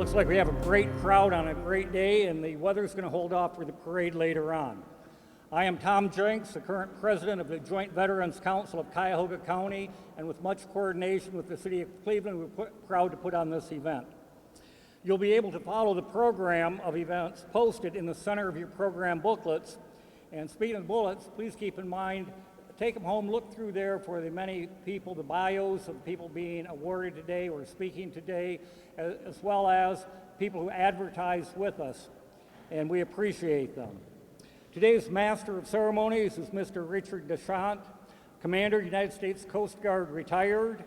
Looks like we have a great crowd on a great day, and the weather's going to hold off for the parade later on. I am Tom Jenks, the current president of the Joint Veterans Council of Cuyahoga County, and with much coordination with the City of Cleveland, we're proud to put on this event. You'll be able to follow the program of events posted in the center of your program booklets. And speaking of bullets, please keep in mind, take them home, look through there for the many people, the bios of people being awarded today or speaking today, as well as people who advertise with us, and we appreciate them. Today's Master of Ceremonies is Mr. Richard Deschamps, Commander, United States Coast Guard, retired.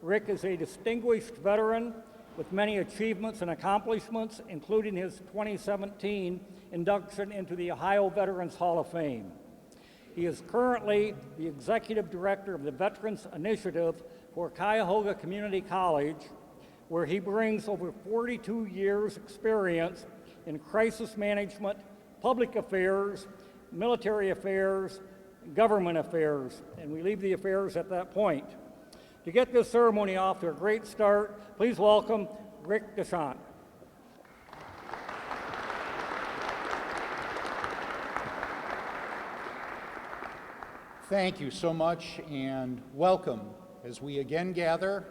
Rick is a distinguished veteran with many achievements and accomplishments, including his 2017 induction into the Ohio Veterans Hall of Fame. He is currently the Executive Director of the Veterans Initiative for Cuyahoga Community College, where he brings over 42 years' experience in crisis management, public affairs, military affairs, government affairs, and we leave the affairs at that point. To get this ceremony off to a great start, please welcome Rick Deschamps. Thank you so much, and welcome as we again gather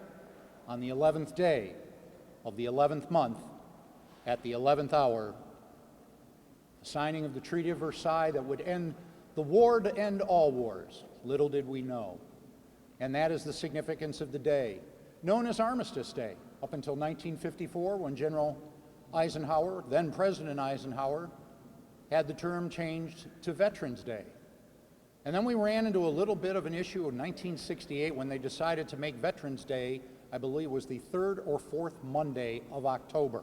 on the 11th day of the 11th month at the 11th hour, the signing of the Treaty of Versailles that would end the war to end all wars. Little did we know. And that is the significance of the day, known as Armistice Day, up until 1954 when General Eisenhower, then President Eisenhower, had the term changed to Veterans Day. And then we ran into a little bit of an issue in 1968 when they decided to make Veterans Day, I believe was the third or fourth Monday of October.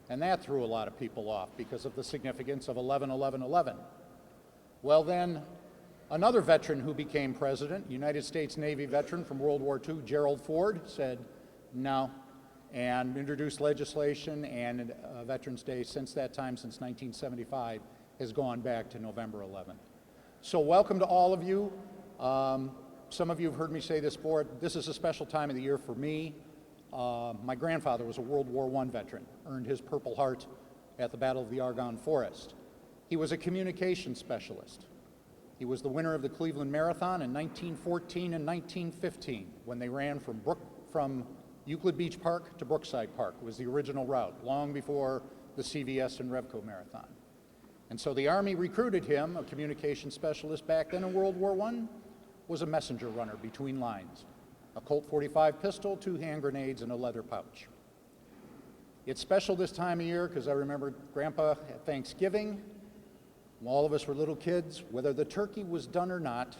And that threw a lot of people off because of the significance of 11-11-11. Well then, another veteran who became president, United States Navy veteran from World War II, Gerald Ford, said no, and introduced legislation, and Veterans Day since that time, since 1975, has gone back to November 11th. So welcome to all of you. Some of you have heard me say this before. This is a special time of the year for me. My grandfather was a World War I veteran, earned his Purple Heart at the Battle of the Argonne Forest. He was a communications specialist. He was the winner of the Cleveland Marathon in 1914 and 1915 when they ran from Euclid Beach Park to Brookside Park. It was the original route, long before the CVS and Revco Marathon. And so the Army recruited him, a communications specialist back then in World War I, was a messenger runner between lines. A Colt 45 pistol, 2 hand grenades, and a leather pouch. It's special this time of year because I remember Grandpa at Thanksgiving. All of us were little kids. Whether the turkey was done or not,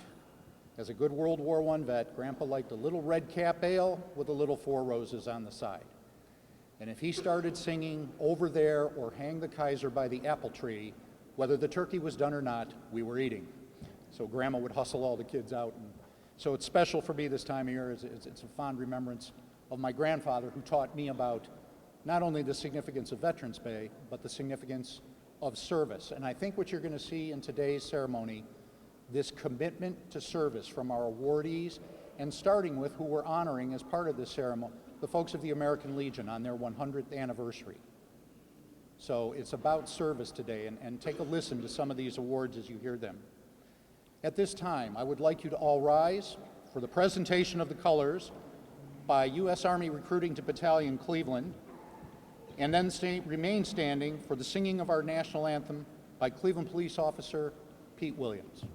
as a good World War I vet, Grandpa liked a little red cap ale with a little 4 roses on the side. And if he started singing Over There or Hang the Kaiser by the Apple Tree, whether the turkey was done or not, we were eating. So Grandma would hustle all the kids out. And so it's special for me this time of year. It's a fond remembrance of my grandfather who taught me about not only the significance of Veterans Day, but the significance of service. And I think what you're going to see in today's ceremony, this commitment to service from our awardees, and starting with who we're honoring as part of this ceremony, the folks of the American Legion on their 100th anniversary. So it's about service today, and take a listen to some of these awards as you hear them. At this time, I would like you to all rise for the presentation of the colors by U.S. Army Recruiting to Battalion Cleveland, and then remain standing for the singing of our national anthem by Cleveland Police Officer Pete Williams.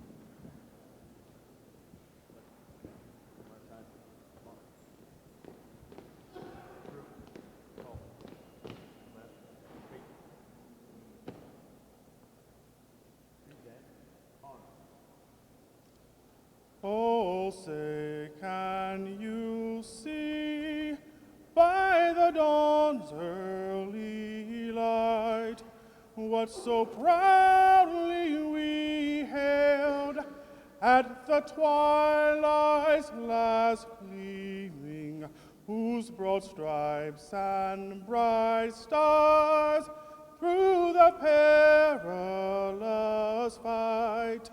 Oh, say, can you see by the dawn's early light what so proudly we hailed at the twilight's last gleaming, whose broad stripes and bright stars through the perilous fight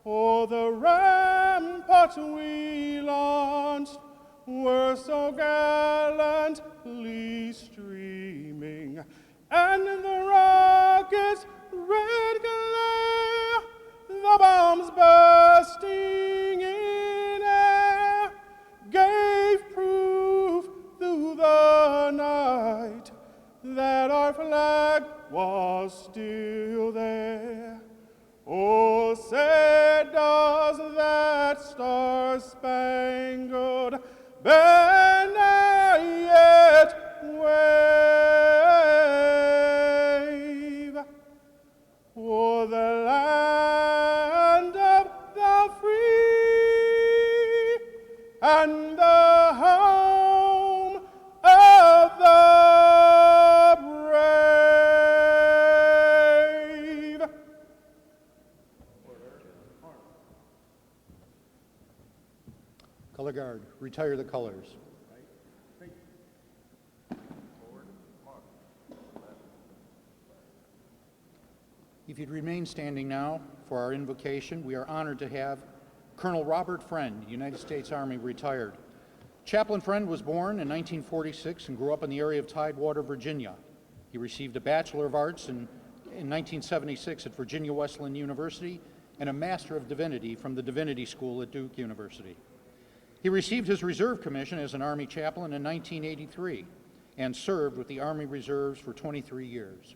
o'er the rampart we launched were so gallantly streaming. shooting, and the rockets' red glare, the bombs bursting in air, gave proof through the night that our flag was still there. Oh, say does that star-spangled banner yet wave o'er the land of the free and the home of the brave. Color Guard, retire the colors. If you'd remain standing now for our invocation, we are honored to have Colonel Robert Friend, United States Army, retired. Chaplain Friend was born in 1946 and grew up in the area of Tidewater, Virginia. He received a Bachelor of Arts in 1976 at Virginia Wesleyan University and a Master of Divinity from the Divinity School at Duke University. He received his reserve commission as an Army chaplain in 1983 and served with the Army Reserves for 23 years.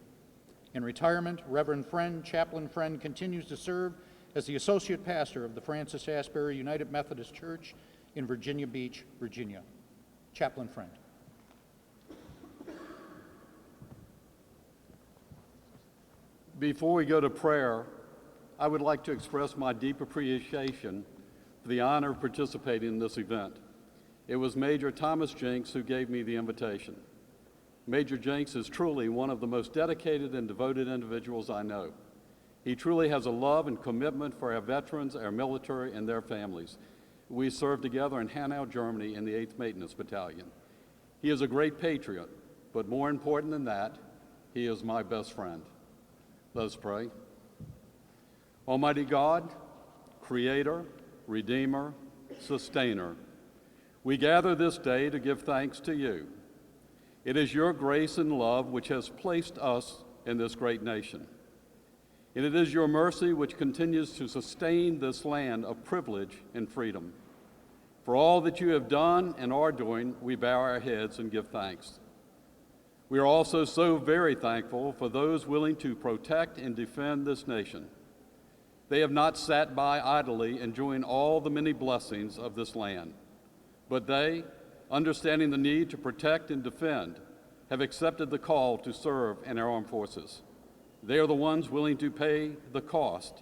In retirement, Reverend Friend, Chaplain Friend, continues to serve as the Associate Pastor of the Francis Asbury United Methodist Church in Virginia Beach, Virginia. Chaplain Friend. Before we go to prayer, I would like to express my deep appreciation for the honor of participating in this event. It was Major Thomas Jenks who gave me the invitation. Major Jenks is truly one of the most dedicated and devoted individuals I know. He truly has a love and commitment for our veterans, our military, and their families. We served together in Hanau, Germany in the 8th Maintenance Battalion. He is a great patriot, but more important than that, he is my best friend. Let us pray. Almighty God, Creator, Redeemer, Sustainer, we gather this day to give thanks to you. It is your grace and love which has placed us in this great nation. And it is your mercy which continues to sustain this land of privilege and freedom. For all that you have done and are doing, we bow our heads and give thanks. We are also so very thankful for those willing to protect and defend this nation. They have not sat by idly enjoying all the many blessings of this land, but they, understanding the need to protect and defend, have accepted the call to serve in our armed forces. They are the ones willing to pay the cost,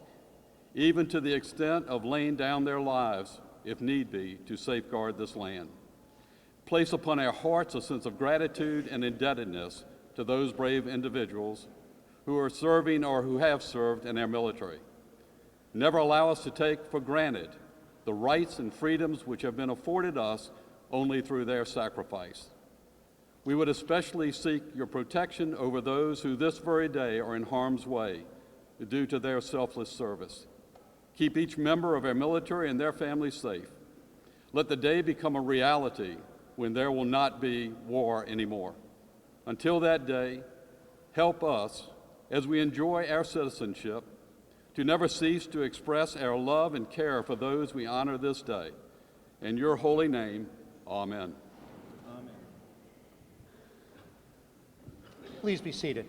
even to the extent of laying down their lives, if need be, to safeguard this land. Place upon our hearts a sense of gratitude and indebtedness to those brave individuals who are serving or who have served in our military. Never allow us to take for granted the rights and freedoms which have been afforded us only through their sacrifice. We would especially seek your protection over those who this very day are in harm's way due to their selfless service. Keep each member of our military and their families safe. Let the day become a reality when there will not be war anymore. Until that day, help us, as we enjoy our citizenship, to never cease to express our love and care for those we honor this day. In your holy name, amen. Amen. Please be seated.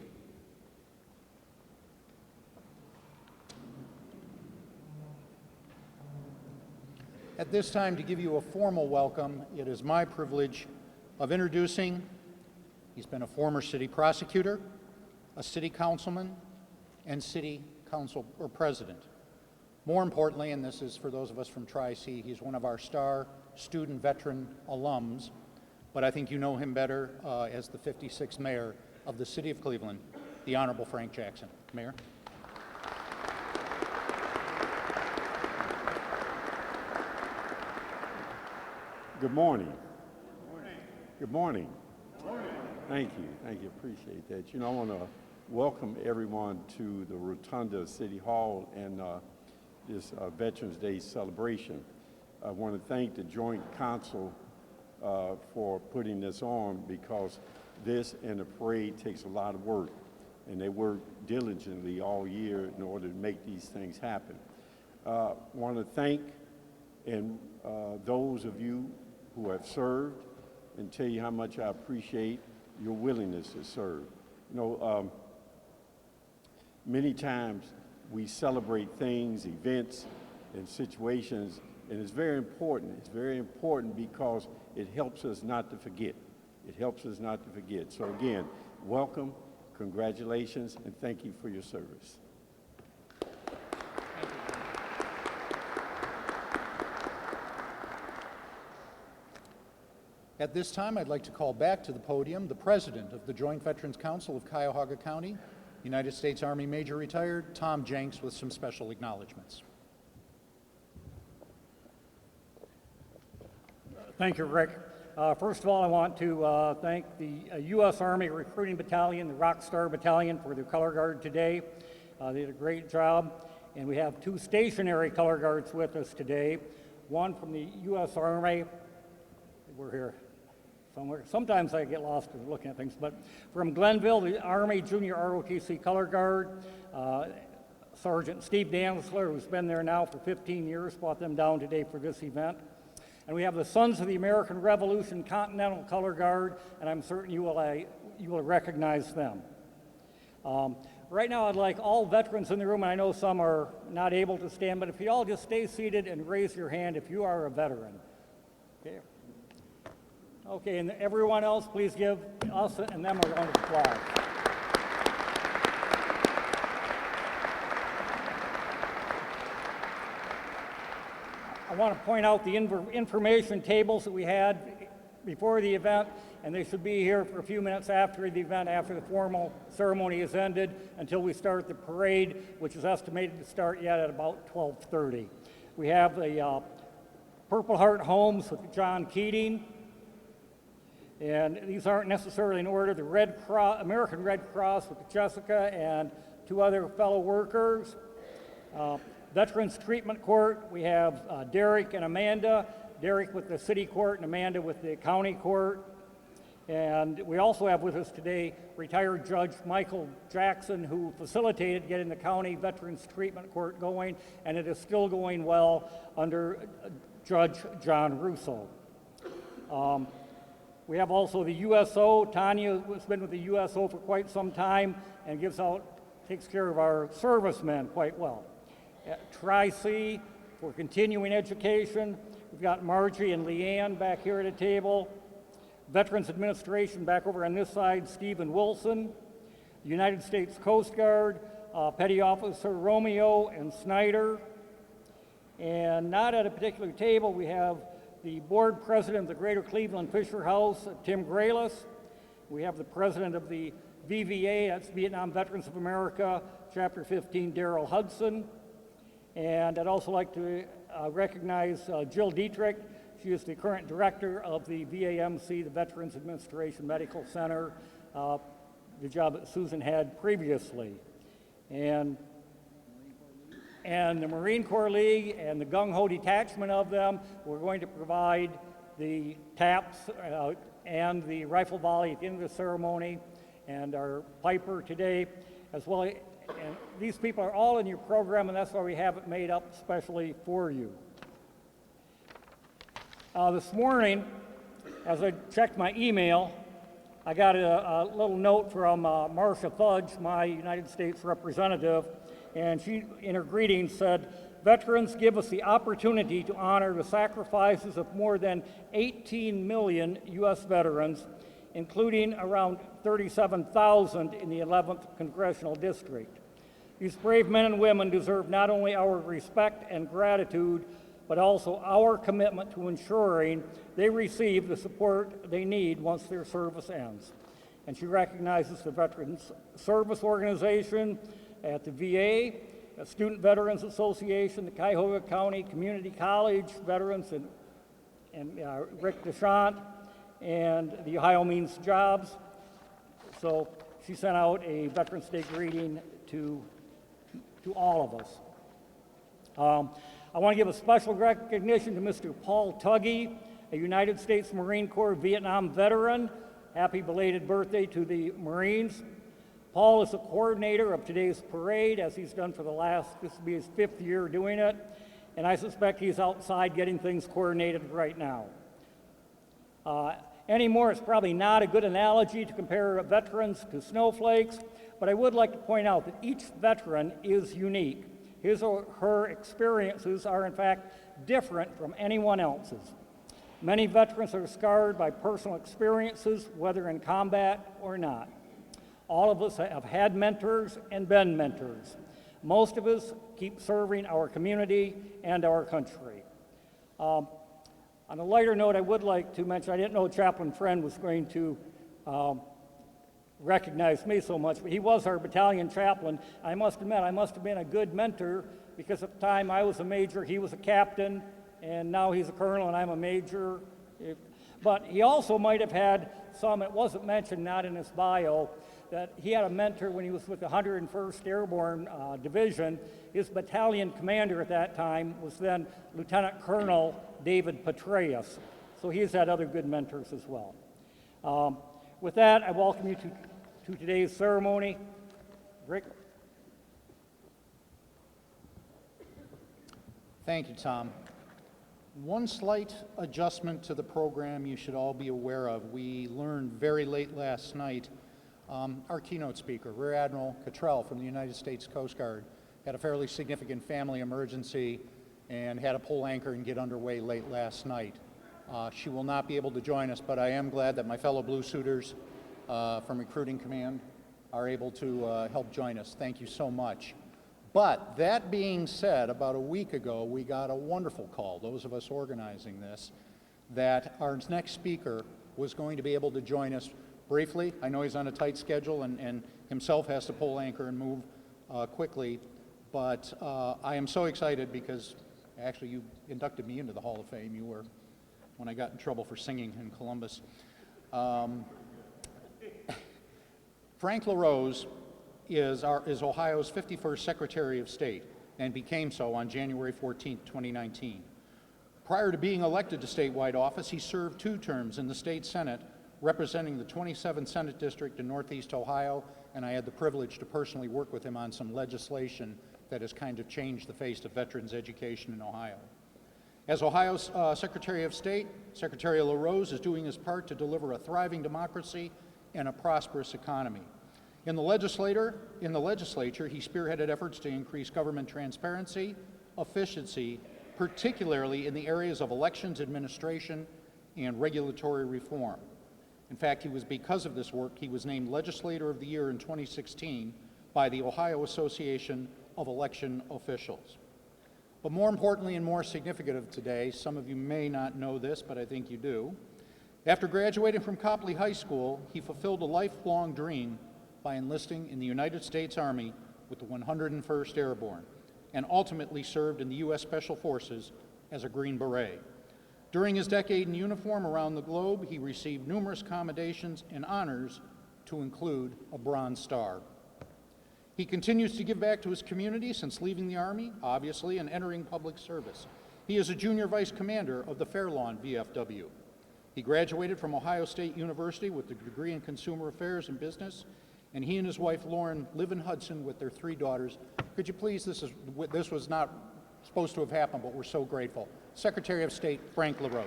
At this time, to give you a formal welcome, it is my privilege of introducing, he's been a former city prosecutor, a city councilman, and city council or president. More importantly, and this is for those of us from Tri-C, he's one of our star student veteran alums, but I think you know him better as the 56th mayor of the city of Cleveland, the Honorable Frank Jackson. Mayor. Good morning. Good morning. Thank you, appreciate that. You know, I want to welcome everyone to the Rotunda City Hall and this Veterans Day celebration. I want to thank the Joint Council for putting this on, because this and the parade takes a lot of work, and they work diligently all year in order to make these things happen. Want to thank those of you who have served, and tell you how much I appreciate your willingness to serve. You know, many times we celebrate things, events, and situations, and it's very important. It's very important because it helps us not to forget. It helps us not to forget. So again, welcome, congratulations, and thank you for your service. At this time, I'd like to call back to the podium the President of the Joint Veterans Council of Cuyahoga County, United States Army Major Retired, Tom Jenks, with some special acknowledgments. Thank you, Rick. First of all, I want to thank the U.S. Army Recruiting Battalion, the Rockstar Battalion, for their color guard today. They did a great job. And we have 2 stationary color guards with us today. One from the U.S. Army. We're here somewhere. Sometimes I get lost looking at things, but from Glenville, the Army Junior ROTC Color Guard, Sergeant Steve Danzler, who's been there now for 15 years, brought them down today for this event. And we have the Sons of the American Revolution Continental Color Guard, and I'm certain you will recognize them. Right now, I'd like all veterans in the room, and I know some are not able to stand, but if you all just stay seated and raise your hand if you are a veteran. Okay. Okay, and everyone else, please give us and them a round of applause. I want to point out the information tables that we had before the event, and they should be here for a few minutes after the event, after the formal ceremony is ended, until we start the parade, which is estimated to start yet at about 12:30. We have the Purple Heart Homes with John Keating, and these aren't necessarily in order. The Red Cross, American Red Cross with Jessica and 2 other fellow workers. Veterans Treatment Court, we have Derek and Amanda. Derek with the city court and Amanda with the county court. And we also have with us today retired Judge Michael Jackson, who facilitated getting the county Veterans Treatment Court going, and it is still going well under Judge John Russo. We have also the USO. Tanya has been with the USO for quite some time and takes care of our servicemen quite well. At Tri-C for continuing education, we've got Margie and Leanne back here at a table. Veterans Administration back over on this side, Stephen Wilson. United States Coast Guard, Petty Officer Romeo and Snyder. And not at a particular table, we have the board president of the Greater Cleveland Fisher House, Tim Graylis. We have the president of the VVA, that's Vietnam Veterans of America, Chapter 15, Daryl Hudson. And I'd also like to recognize Jill Dietrich. She is the current director of the VAMC, the Veterans Administration Medical Center, the job that Susan had previously. And the Marine Corps League and the Gung Ho detachment of them, we're going to provide the taps and the rifle volley at the end of the ceremony, and our piper today as well. And these people are all in your program, and that's why we have it made up especially for you. This morning, as I checked my email, I got a little note from Marcia Fudge, my United States representative, and she, in her greeting, said, "Veterans give us the opportunity to honor the sacrifices of more than 18 million U.S. veterans, including around 37,000 in the 11th Congressional District. These brave men and women deserve not only our respect and gratitude, but also our commitment to ensuring they receive the support they need once their service ends." And she recognizes the Veterans Service Organization at the VA, the Student Veterans Association, the Cuyahoga County Community College Veterans, and Rick DeShant, and the Ohio Means Jobs. So she sent out a Veterans Day greeting to all of us. I want to give a special recognition to Mr. Paul Tuggy, a United States Marine Corps Vietnam veteran. Happy belated birthday to the Marines. Paul is the coordinator of today's parade, as he's done for this will be his 5th year doing it, and I suspect he's outside getting things coordinated right now. Anymore, it's probably not a good analogy to compare veterans to snowflakes, but I would like to point out that each veteran is unique. His or her experiences are, in fact, different from anyone else's. Many veterans are scarred by personal experiences, whether in combat or not. All of us have had mentors and been mentors. Most of us keep serving our community and our country. On a lighter note, I would like to mention, I didn't know Chaplain Friend was going to recognize me so much, but he was our battalion chaplain. I must admit, I must have been a good mentor, because at the time I was a major, he was a captain, and now he's a colonel and I'm a major. But he also might have had some, it wasn't mentioned, not in his bio, that he had a mentor when he was with the 101st Airborne Division. His battalion commander at that time was then Lieutenant Colonel David Petraeus. So he's had other good mentors as well. With that, I welcome you to today's ceremony. Rick? Thank you, Tom. One slight adjustment to the program you should all be aware of. We learned very late last night our keynote speaker, Rear Admiral Cottrell from the United States Coast Guard, had a fairly significant family emergency and had to pull anchor and get underway late last night. She will not be able to join us, but I am glad that my fellow Blue Suiters from Recruiting Command are able to help join us. Thank you so much. But that being said, about a week ago, we got a wonderful call, those of us organizing this, that our next speaker was going to be able to join us briefly. I know he's on a tight schedule and himself has to pull anchor and move quickly, but I am so excited because actually you inducted me into the Hall of Fame. You were when I got in trouble for singing in Columbus. Frank LaRose is Ohio's 51st Secretary of State and became so on January 14, 2019. Prior to being elected to statewide office, he served 2 terms in the state Senate representing the 27th Senate District in Northeast Ohio, and I had the privilege to personally work with him on some legislation that has kind of changed the face of veterans education in Ohio. As Ohio's Secretary of State, Secretary LaRose is doing his part to deliver a thriving democracy and a prosperous economy. In the legislature, he spearheaded efforts to increase government transparency, efficiency, particularly in the areas of elections administration and regulatory reform. In fact, because of this work, he was named Legislator of the Year in 2016 by the Ohio Association of Election Officials. But more importantly and more significant of today, some of you may not know this, but I think you do. After graduating from Copley High School, he fulfilled a lifelong dream by enlisting in the United States Army with the 101st Airborne, and ultimately served in the U.S. Special Forces as a Green Beret. During his decade in uniform around the globe, he received numerous commendations and honors, to include a Bronze Star. He continues to give back to his community since leaving the Army, obviously, and entering public service. He is a junior vice commander of the Fairlawn VFW. He graduated from Ohio State University with a degree in Consumer Affairs and Business, and he and his wife Lauren live in Hudson with their 3 daughters. Could you please, this was not supposed to have happened, but we're so grateful. Secretary of State Frank LaRose.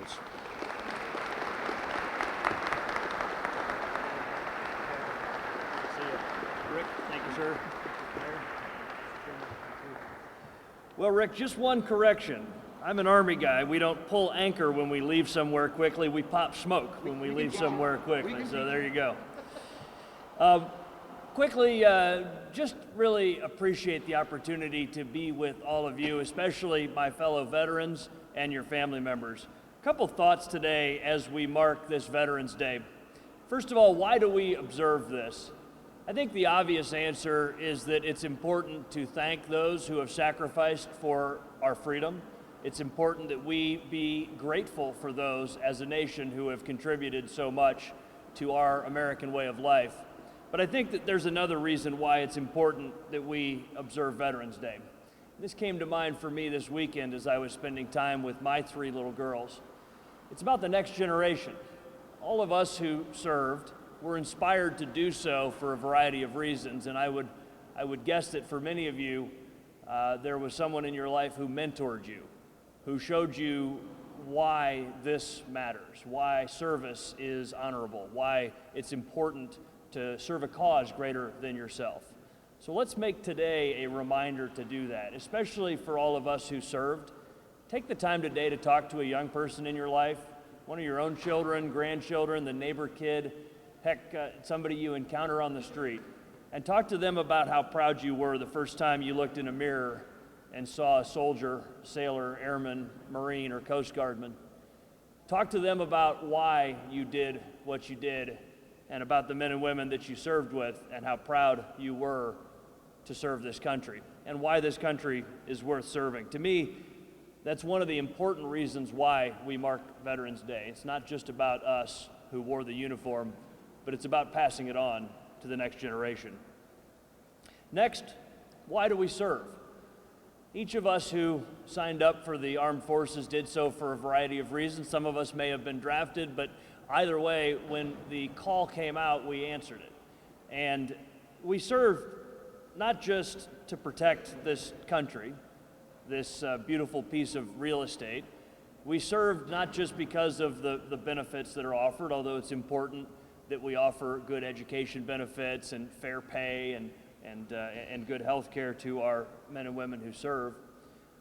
Rick, thank you, sir. Well, Rick, just one correction. I'm an Army guy. We don't pull anchor when we leave somewhere quickly. We pop smoke when we leave somewhere quickly. So there you go. Quickly, just really appreciate the opportunity to be with all of you, especially my fellow veterans and your family members. A couple thoughts today as we mark this Veterans Day. First of all, why do we observe this? I think the obvious answer is that it's important to thank those who have sacrificed for our freedom. It's important that we be grateful for those as a nation who have contributed so much to our American way of life. But I think that there's another reason why it's important that we observe Veterans Day. This came to mind for me this weekend as I was spending time with my 3 little girls. It's about the next generation. All of us who served were inspired to do so for a variety of reasons, and I would guess that for many of you, there was someone in your life who mentored you, who showed you why this matters, why service is honorable, why it's important to serve a cause greater than yourself. So let's make today a reminder to do that, especially for all of us who served. Take the time today to talk to a young person in your life, one of your own children, grandchildren, the neighbor kid, heck, somebody you encounter on the street, and talk to them about how proud you were the first time you looked in a mirror and saw a soldier, sailor, airman, Marine, or Coast Guardman. Talk to them about why you did what you did and about the men and women that you served with and how proud you were to serve this country and why this country is worth serving. To me, that's one of the important reasons why we mark Veterans Day. It's not just about us who wore the uniform, but it's about passing it on to the next generation. Next, why do we serve? Each of us who signed up for the armed forces did so for a variety of reasons. Some of us may have been drafted, but either way, when the call came out, we answered it. And we served not just to protect this country, this beautiful piece of real estate. We served not just because of the benefits that are offered, although it's important that we offer good education benefits and fair pay and good health care to our men and women who serve.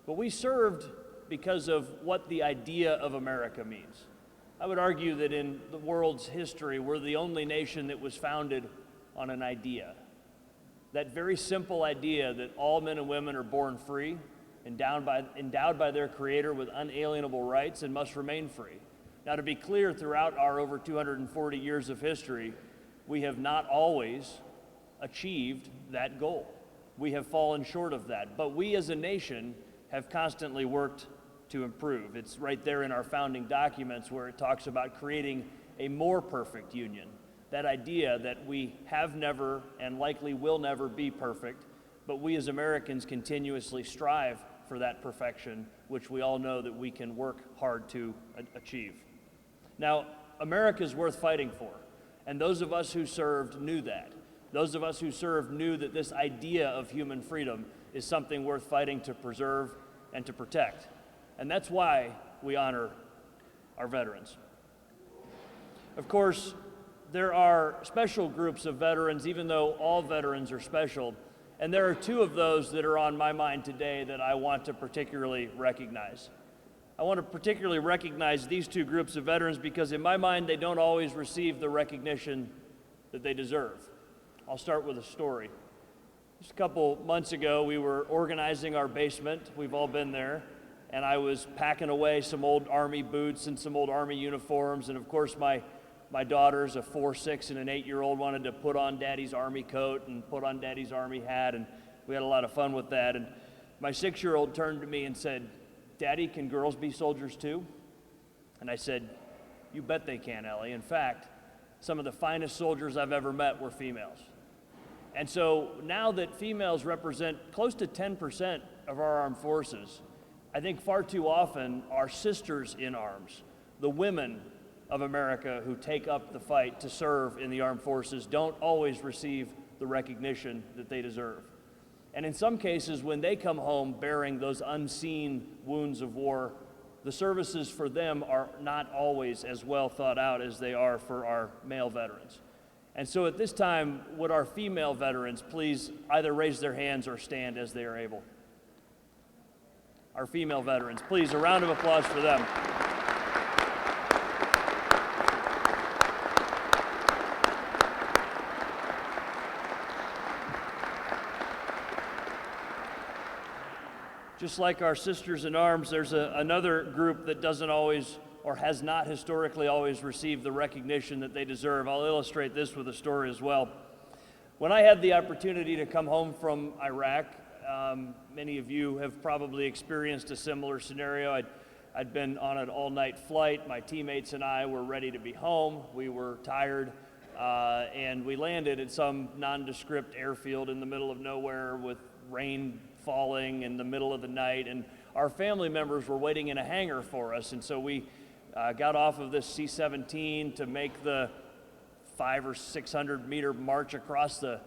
But we served because of what the idea of America means. I would argue that in the world's history, we're the only nation that was founded on an idea. That very simple idea that all men and women are born free, endowed by their Creator with unalienable rights and must remain free. Now, to be clear, throughout our over 240 years of history, we have not always achieved that goal. We have fallen short of that, but we as a nation have constantly worked to improve. It's right there in our founding documents where it talks about creating a more perfect union. That idea that we have never and likely will never be perfect, but we as Americans continuously strive for that perfection, which we all know that we can work hard to achieve. Now, America is worth fighting for, and those of us who served knew that. Those of us who served knew that this idea of human freedom is something worth fighting to preserve and to protect. And that's why we honor our veterans. Of course, there are special groups of veterans, even though all veterans are special, and there are two of those that are on my mind today that I want to particularly recognize. I want to particularly recognize these two groups of veterans because in my mind, they don't always receive the recognition that they deserve. I'll start with a story. Just a couple months ago, we were organizing our basement. We've all been there. And I was packing away some old Army boots and some old Army uniforms. And of course, my daughters, a 4, 6, and an 8-year-old, wanted to put on Daddy's Army coat and put on Daddy's Army hat. And we had a lot of fun with that. And my 6-year-old turned to me and said, "Daddy, can girls be soldiers too?" And I said, "You bet they can, Ellie. In fact, some of the finest soldiers I've ever met were females." And so now that females represent close to 10% of our armed forces, I think far too often our sisters in arms, the women of America who take up the fight to serve in the armed forces, don't always receive the recognition that they deserve. And in some cases, when they come home bearing those unseen wounds of war, the services for them are not always as well thought out as they are for our male veterans. And so at this time, would our female veterans please either raise their hands or stand as they are able? Our female veterans, please, a round of applause for them. Just like our sisters in arms, there's another group that doesn't always or has not historically always received the recognition that they deserve. I'll illustrate this with a story as well. When I had the opportunity to come home from Iraq, many of you have probably experienced a similar scenario. I'd been on an all-night flight. My teammates and I were ready to be home. We were tired, and we landed at some nondescript airfield in the middle of nowhere with rain falling in the middle of the night, and our family members were waiting in a hangar for us. And so we got off of this C-17 to make the 500 or 600 meter march across the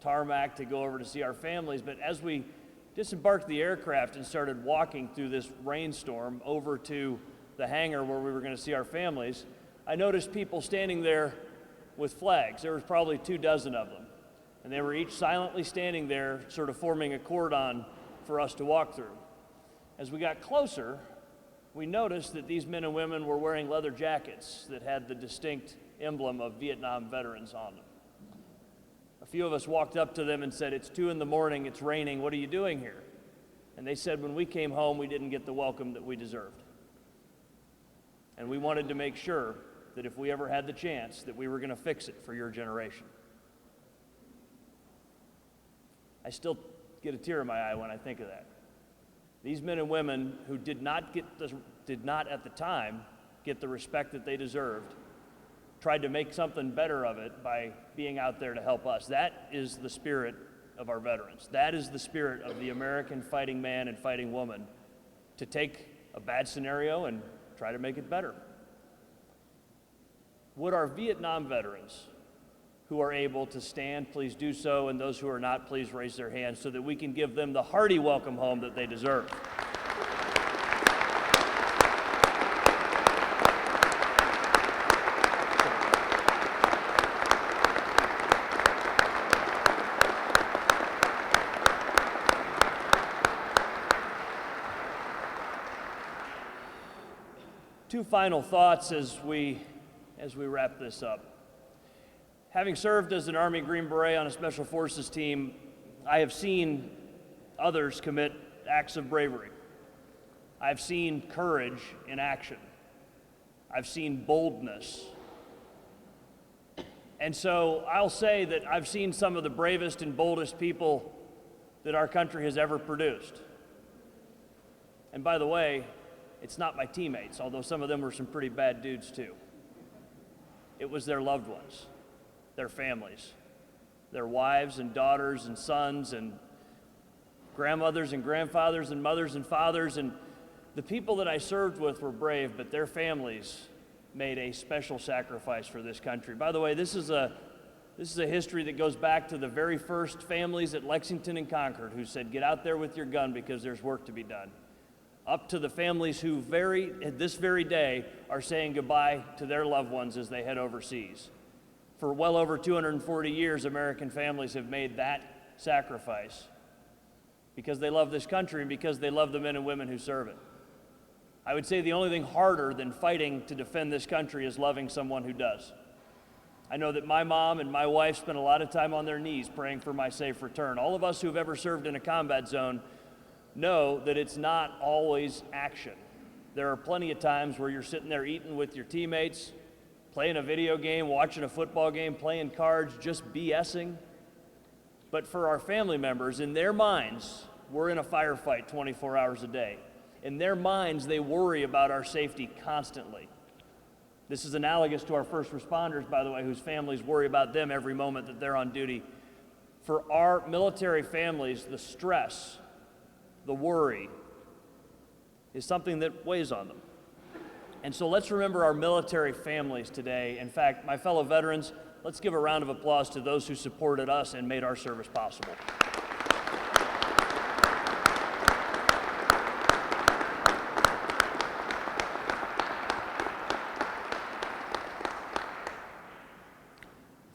tarmac to go over to see our families. But as we disembarked the aircraft and started walking through this rainstorm over to the hangar where we were going to see our families, I noticed people standing there with flags. There was probably 24 of them. And they were each silently standing there, sort of forming a cordon for us to walk through. As we got closer, we noticed that these men and women were wearing leather jackets that had the distinct emblem of Vietnam veterans on them. A few of us walked up to them and said, "It's 2 a.m, it's raining, what are you doing here?" And they said, "When we came home, we didn't get the welcome that we deserved. And we wanted to make sure that if we ever had the chance, that we were going to fix it for your generation." I still get a tear in my eye when I think of that. These men and women who did not at the time get the respect that they deserved, tried to make something better of it by being out there to help us. That is the spirit of our veterans. That is the spirit of the American fighting man and fighting woman, to take a bad scenario and try to make it better. Would our Vietnam veterans who are able to stand, please do so, and those who are not, please raise their hands so that we can give them the hearty welcome home that they deserve. Two final thoughts as we wrap this up. Having served as an Army Green Beret on a Special Forces team, I have seen others commit acts of bravery. I've seen courage in action. I've seen boldness. And so I'll say that I've seen some of the bravest and boldest people that our country has ever produced. And by the way, it's not my teammates, although some of them were some pretty bad dudes too. It was their loved ones, their families, their wives and daughters and sons and grandmothers and grandfathers and mothers and fathers. And the people that I served with were brave, but their families made a special sacrifice for this country. By the way, this is a history that goes back to the very first families at Lexington and Concord who said, "Get out there with your gun because there's work to be done," up to the families who this very day are saying goodbye to their loved ones as they head overseas. For well over 240 years, American families have made that sacrifice because they love this country and because they love the men and women who serve it. I would say the only thing harder than fighting to defend this country is loving someone who does. I know that my mom and my wife spent a lot of time on their knees praying for my safe return. All of us who've ever served in a combat zone know that it's not always action. There are plenty of times where you're sitting there eating with your teammates, playing a video game, watching a football game, playing cards, just BSing. But for our family members, in their minds, we're in a firefight 24 hours a day. In their minds, they worry about our safety constantly. This is analogous to our first responders, by the way, whose families worry about them every moment that they're on duty. For our military families, the stress, the worry is something that weighs on them. And so let's remember our military families today. In fact, my fellow veterans, let's give a round of applause to those who supported us and made our service possible.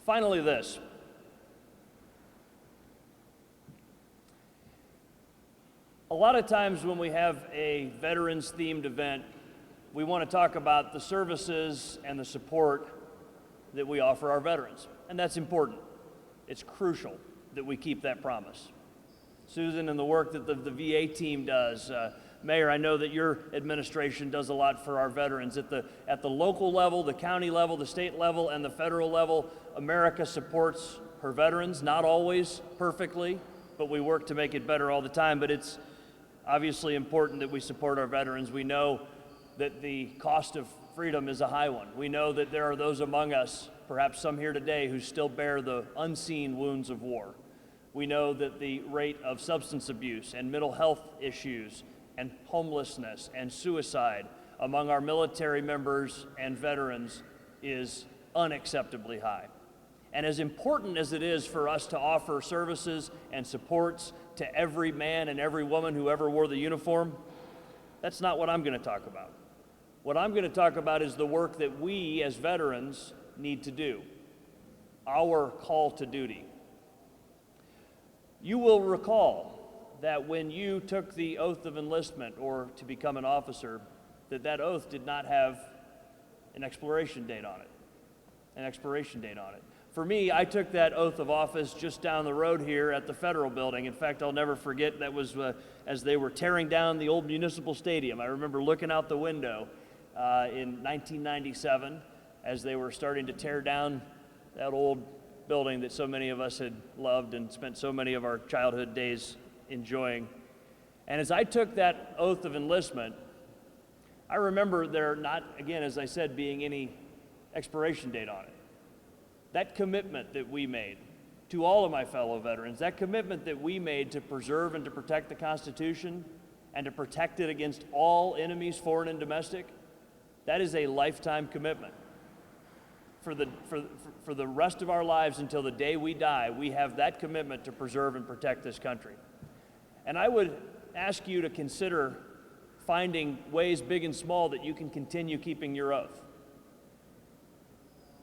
Finally, this. A lot of times when we have a veterans-themed event, we want to talk about the services and the support that we offer our veterans. And that's important. It's crucial that we keep that promise. Susan and the work that the VA team does. Mayor, I know that your administration does a lot for our veterans. At the local level, the county level, the state level, and the federal level, America supports her veterans, not always perfectly, but we work to make it better all the time. But it's obviously important that we support our veterans. We know that the cost of freedom is a high one. We know that there are those among us, perhaps some here today, who still bear the unseen wounds of war. We know that the rate of substance abuse and mental health issues and homelessness and suicide among our military members and veterans is unacceptably high. And as important as it is for us to offer services and supports to every man and every woman who ever wore the uniform, that's not what I'm going to talk about. What I'm going to talk about is the work that we as veterans need to do, our call to duty. You will recall that when you took the oath of enlistment or to become an officer, that oath did not have an expiration date on it. For me, I took that oath of office just down the road here at the Federal Building. In fact, I'll never forget, that was as they were tearing down the old municipal stadium. I remember looking out the window in 1997 as they were starting to tear down that old building that so many of us had loved and spent so many of our childhood days enjoying. And as I took that oath of enlistment, I remember there not, again, as I said, being any expiration date on it. That commitment that we made to all of my fellow veterans, that commitment that we made to preserve and to protect the Constitution and to protect it against all enemies, foreign and domestic, that is a lifetime commitment. For the rest of our lives until the day we die, we have that commitment to preserve and protect this country. And I would ask you to consider finding ways, big and small, that you can continue keeping your oath.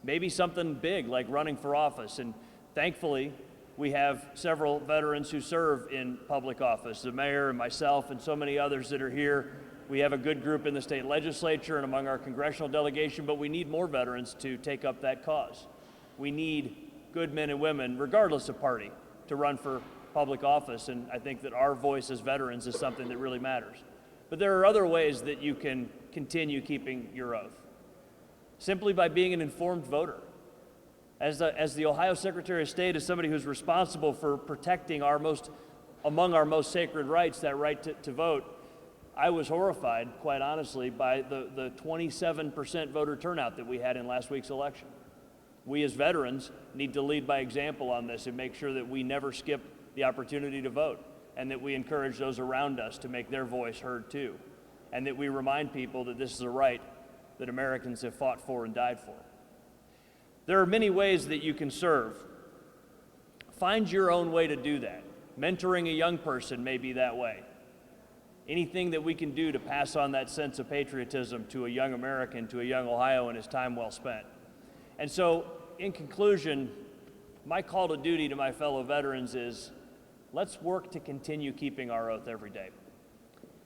Maybe something big like running for office, and thankfully we have several veterans who serve in public office, the mayor and myself and so many others that are here. We have a good group in the state legislature and among our congressional delegation, but we need more veterans to take up that cause. We need good men and women, regardless of party, to run for public office, and I think that our voice as veterans is something that really matters. But there are other ways that you can continue keeping your oath. Simply by being an informed voter. As the Ohio Secretary of State, as somebody who's responsible for protecting among our most sacred rights, that right to vote, I was horrified, quite honestly, by the 27% voter turnout that we had in last week's election. We as veterans need to lead by example on this and make sure that we never skip the opportunity to vote, and that we encourage those around us to make their voice heard too, and that we remind people that this is a right that Americans have fought for and died for. There are many ways that you can serve. Find your own way to do that. Mentoring a young person may be that way. Anything that we can do to pass on that sense of patriotism to a young American, to a young Ohioan, is time well spent. And so, in conclusion, my call to duty to my fellow veterans is, let's work to continue keeping our oath every day.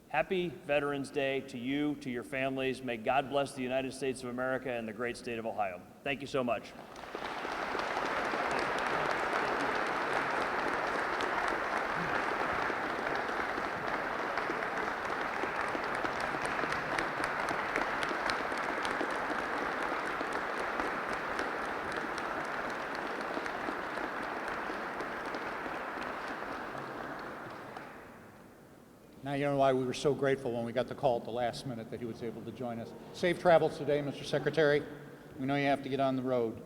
Happy Veterans Day to you, to your families. May God bless the United States of America and the great state of Ohio. Thank you so much. Now you know why we were so grateful when we got the call at the last minute that he was able to join us. Safe travels today, Mr. Secretary. We know you have to get on the road.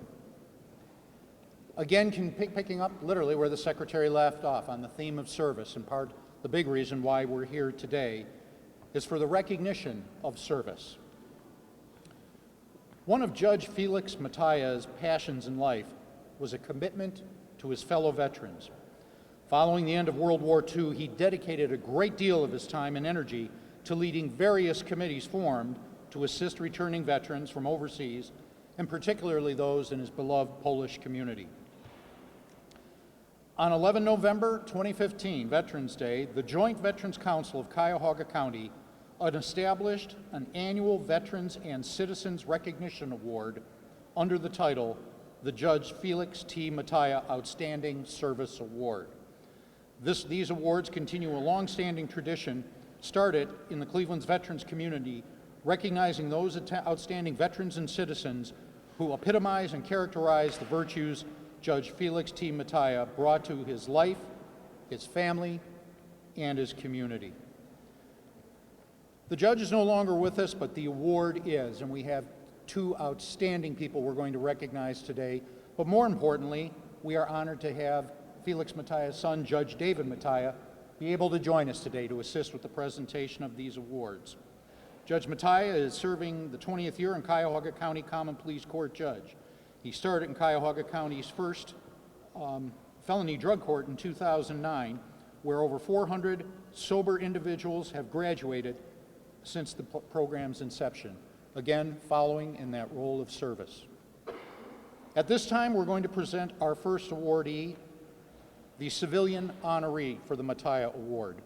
Again, picking up literally where the Secretary left off on the theme of service, and the big reason why we're here today is for the recognition of service. One of Judge Felix Mataya's passions in life was a commitment to his fellow veterans. Following the end of World War II, he dedicated a great deal of his time and energy to leading various committees formed to assist returning veterans from overseas, and particularly those in his beloved Polish community. On 11 November 2015, Veterans Day, the Joint Veterans Council of Cuyahoga County established an annual Veterans and Citizens Recognition Award under the title, the Judge Felix T. Mataya Outstanding Service Award. These awards continue a long-standing tradition started in the Cleveland's veterans community, recognizing those outstanding veterans and citizens who epitomize and characterize the virtues Judge Felix T. Mataya brought to his life, his family, and his community. The judge is no longer with us, but the award is, and we have two outstanding people we're going to recognize today. But more importantly, we are honored to have Felix Mataya's son, Judge David Mataya, be able to join us today to assist with the presentation of these awards. Judge Mattia is serving the 20th year in Cuyahoga County Common Pleas Court judge. He started in Cuyahoga County's first felony drug court in 2009, where over 400 sober individuals have graduated since the program's inception, again, following in that role of service. At this time, we're going to present our first awardee, the civilian honoree for the Mattia Award.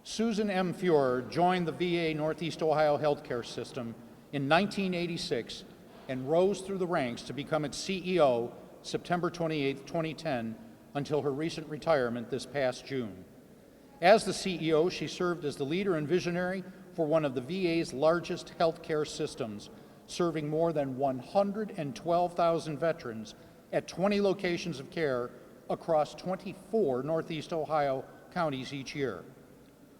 Susan M. Fuhrer joined the VA Northeast Ohio healthcare system in 1986 and rose through the ranks to become its CEO September 28, 2010, until her recent retirement this past June. As the CEO, she served as the leader and visionary for one of the VA's largest healthcare systems, serving more than 112,000 veterans at 20 locations of care across 24 Northeast Ohio counties each year.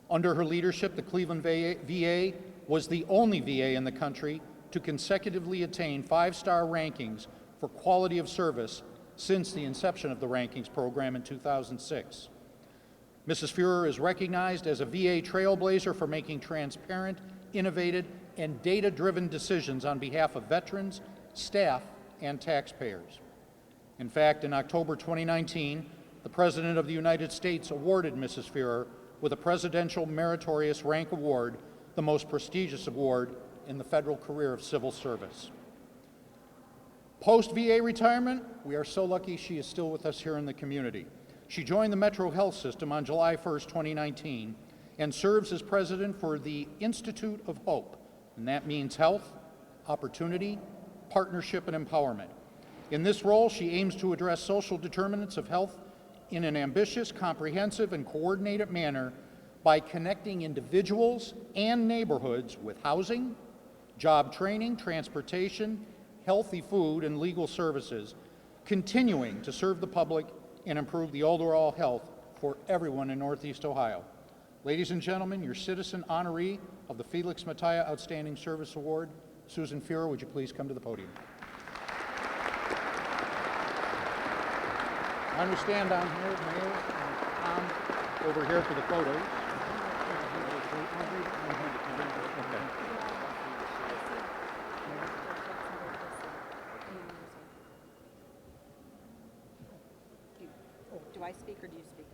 Under her leadership, the Cleveland VA was the only VA in the country to consecutively attain 5-star rankings for quality of service since the inception of the rankings program in 2006. Mrs. Fuhrer is recognized as a VA trailblazer for making transparent, innovative, and data-driven decisions on behalf of veterans, staff, and taxpayers. In fact, in October 2019, the President of the United States awarded Mrs. Fuhrer with a Presidential Meritorious Rank Award, the most prestigious award in the federal career of civil service. Post-VA retirement, we are so lucky she is still with us here in the community. She joined the Metro Health System on July 1st, 2019, and serves as president for the Institute of Hope, and that means health, opportunity, partnership, and empowerment. In this role, she aims to address social determinants of health in an ambitious, comprehensive, and coordinated manner by connecting individuals and neighborhoods with housing, job training, transportation, healthy food, and legal services, continuing to serve the public and improve the overall health for everyone in Northeast Ohio. Ladies and gentlemen, your citizen honoree of the Felix Mattia Outstanding Service Award, Susan Fuhrer, would you please come to the podium? I understand down here, Mayor and Tom, over here for the photos. Okay. Do I speak or do you speak?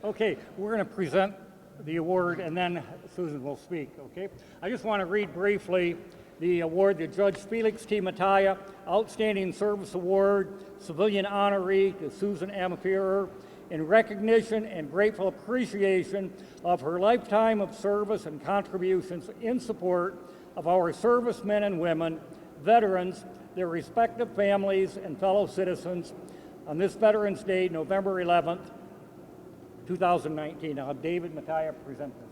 Okay, we're going to present the award and then Susan will speak, okay? I just want to read briefly the award, the Judge Felix T. Mattia Outstanding Service Award, Civilian Honoree to Susan M. Fuhrer, in recognition and grateful appreciation of her lifetime of service and contributions in support of our servicemen and women, veterans, their respective families, and fellow citizens on this Veterans Day, November 11th, 2019. I'll have David Mattia present this.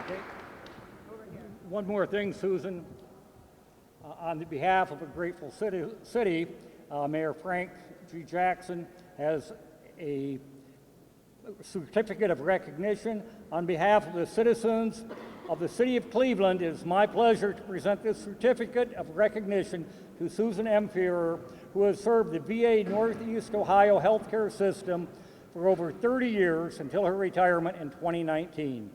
Okay. One more thing, Susan. On behalf of a grateful city, Mayor Frank G. Jackson has a certificate of recognition. On behalf of the citizens of the City of Cleveland, it is my pleasure to present this certificate of recognition to Susan M. Fuhrer, who has served the VA Northeast Ohio healthcare system for over 30 years until her retirement in 2019.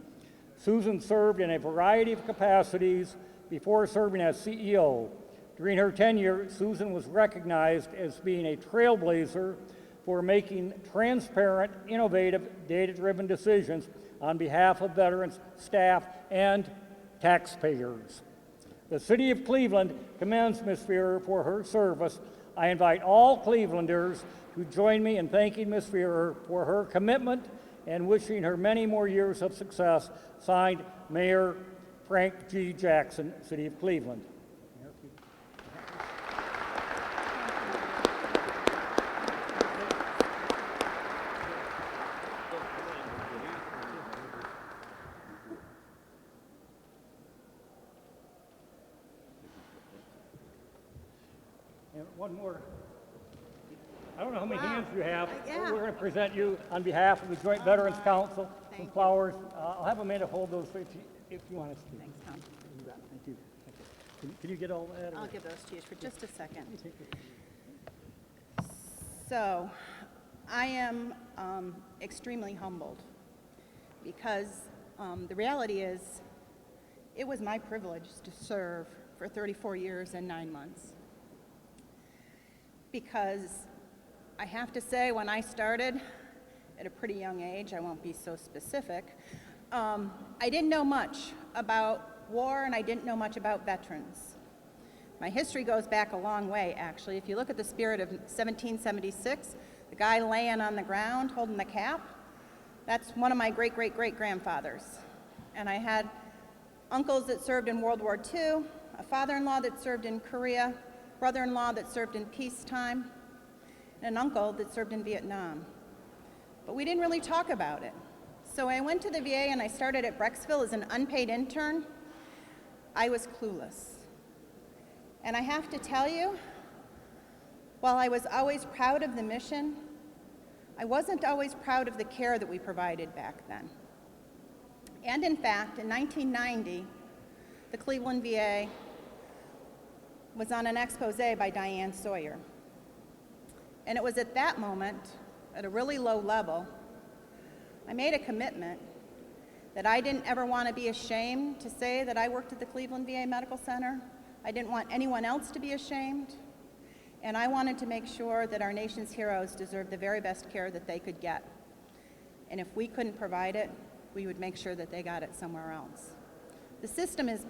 Susan served in a variety of capacities before serving as CEO. During her tenure, Susan was recognized as being a trailblazer for making transparent, innovative, data-driven decisions on behalf of veterans, staff, and taxpayers. The City of Cleveland commends Ms. Fuhrer for her service. I invite all Clevelanders to join me in thanking Ms. Fuhrer for her commitment and wishing her many more years of success. Signed, Mayor Frank G. Jackson, City of Cleveland. And one more. I don't know how many hands you have. Yeah. We're going to present you on behalf of the Joint Veterans Council some Thank you. flowers. I'll have Amanda hold those if you want to speak. Thanks, Tom. You bet. Thank you. Thank you. Can you get all that? I'll give those to you for just a second. So, I am extremely humbled because the reality is it was my privilege to serve for 34 years and 9 months. Because I have to say, when I started at a pretty young age, I won't be so specific, I didn't know much about war and I didn't know much about veterans. My history goes back a long way, actually. If you look at the spirit of 1776, the guy laying on the ground holding the cap, that's one of my great-great-great-grandfathers. And I had uncles that served in World War II, a father-in-law that served in Korea, brother-in-law that served in peacetime, and an uncle that served in Vietnam. But we didn't really talk about it. So I went to the VA and I started at Brecksville as an unpaid intern. I was clueless. And I have to tell you, while I was always proud of the mission, I wasn't always proud of the care that we provided back then. And in fact, in 1990, the Cleveland VA was on an expose by Diane Sawyer. And it was at that moment, at a really low level, I made a commitment that I didn't ever want to be ashamed to say that I worked at the Cleveland VA Medical Center. I didn't want anyone else to be ashamed. And I wanted to make sure that our nation's heroes deserved the very best care that they could get. And if we couldn't provide it, we would make sure that they got it somewhere else. The system is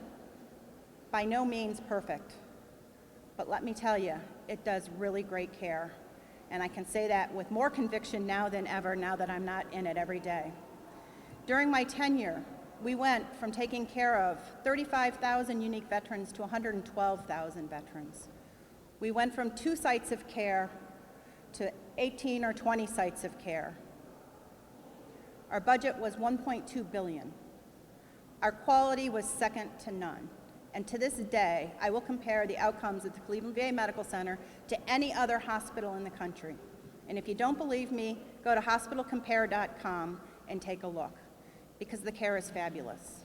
by no means perfect, but let me tell you, it does really great care. And I can say that with more conviction now than ever, now that I'm not in it every day. During my tenure, we went from taking care of 35,000 unique veterans to 112,000 veterans. We went from 2 sites of care to 18 or 20 sites of care. Our budget was $1.2 billion. Our quality was second to none. And to this day, I will compare the outcomes at the Cleveland VA Medical Center to any other hospital in the country. And if you don't believe me, go to hospitalcompare.com and take a look, because the care is fabulous.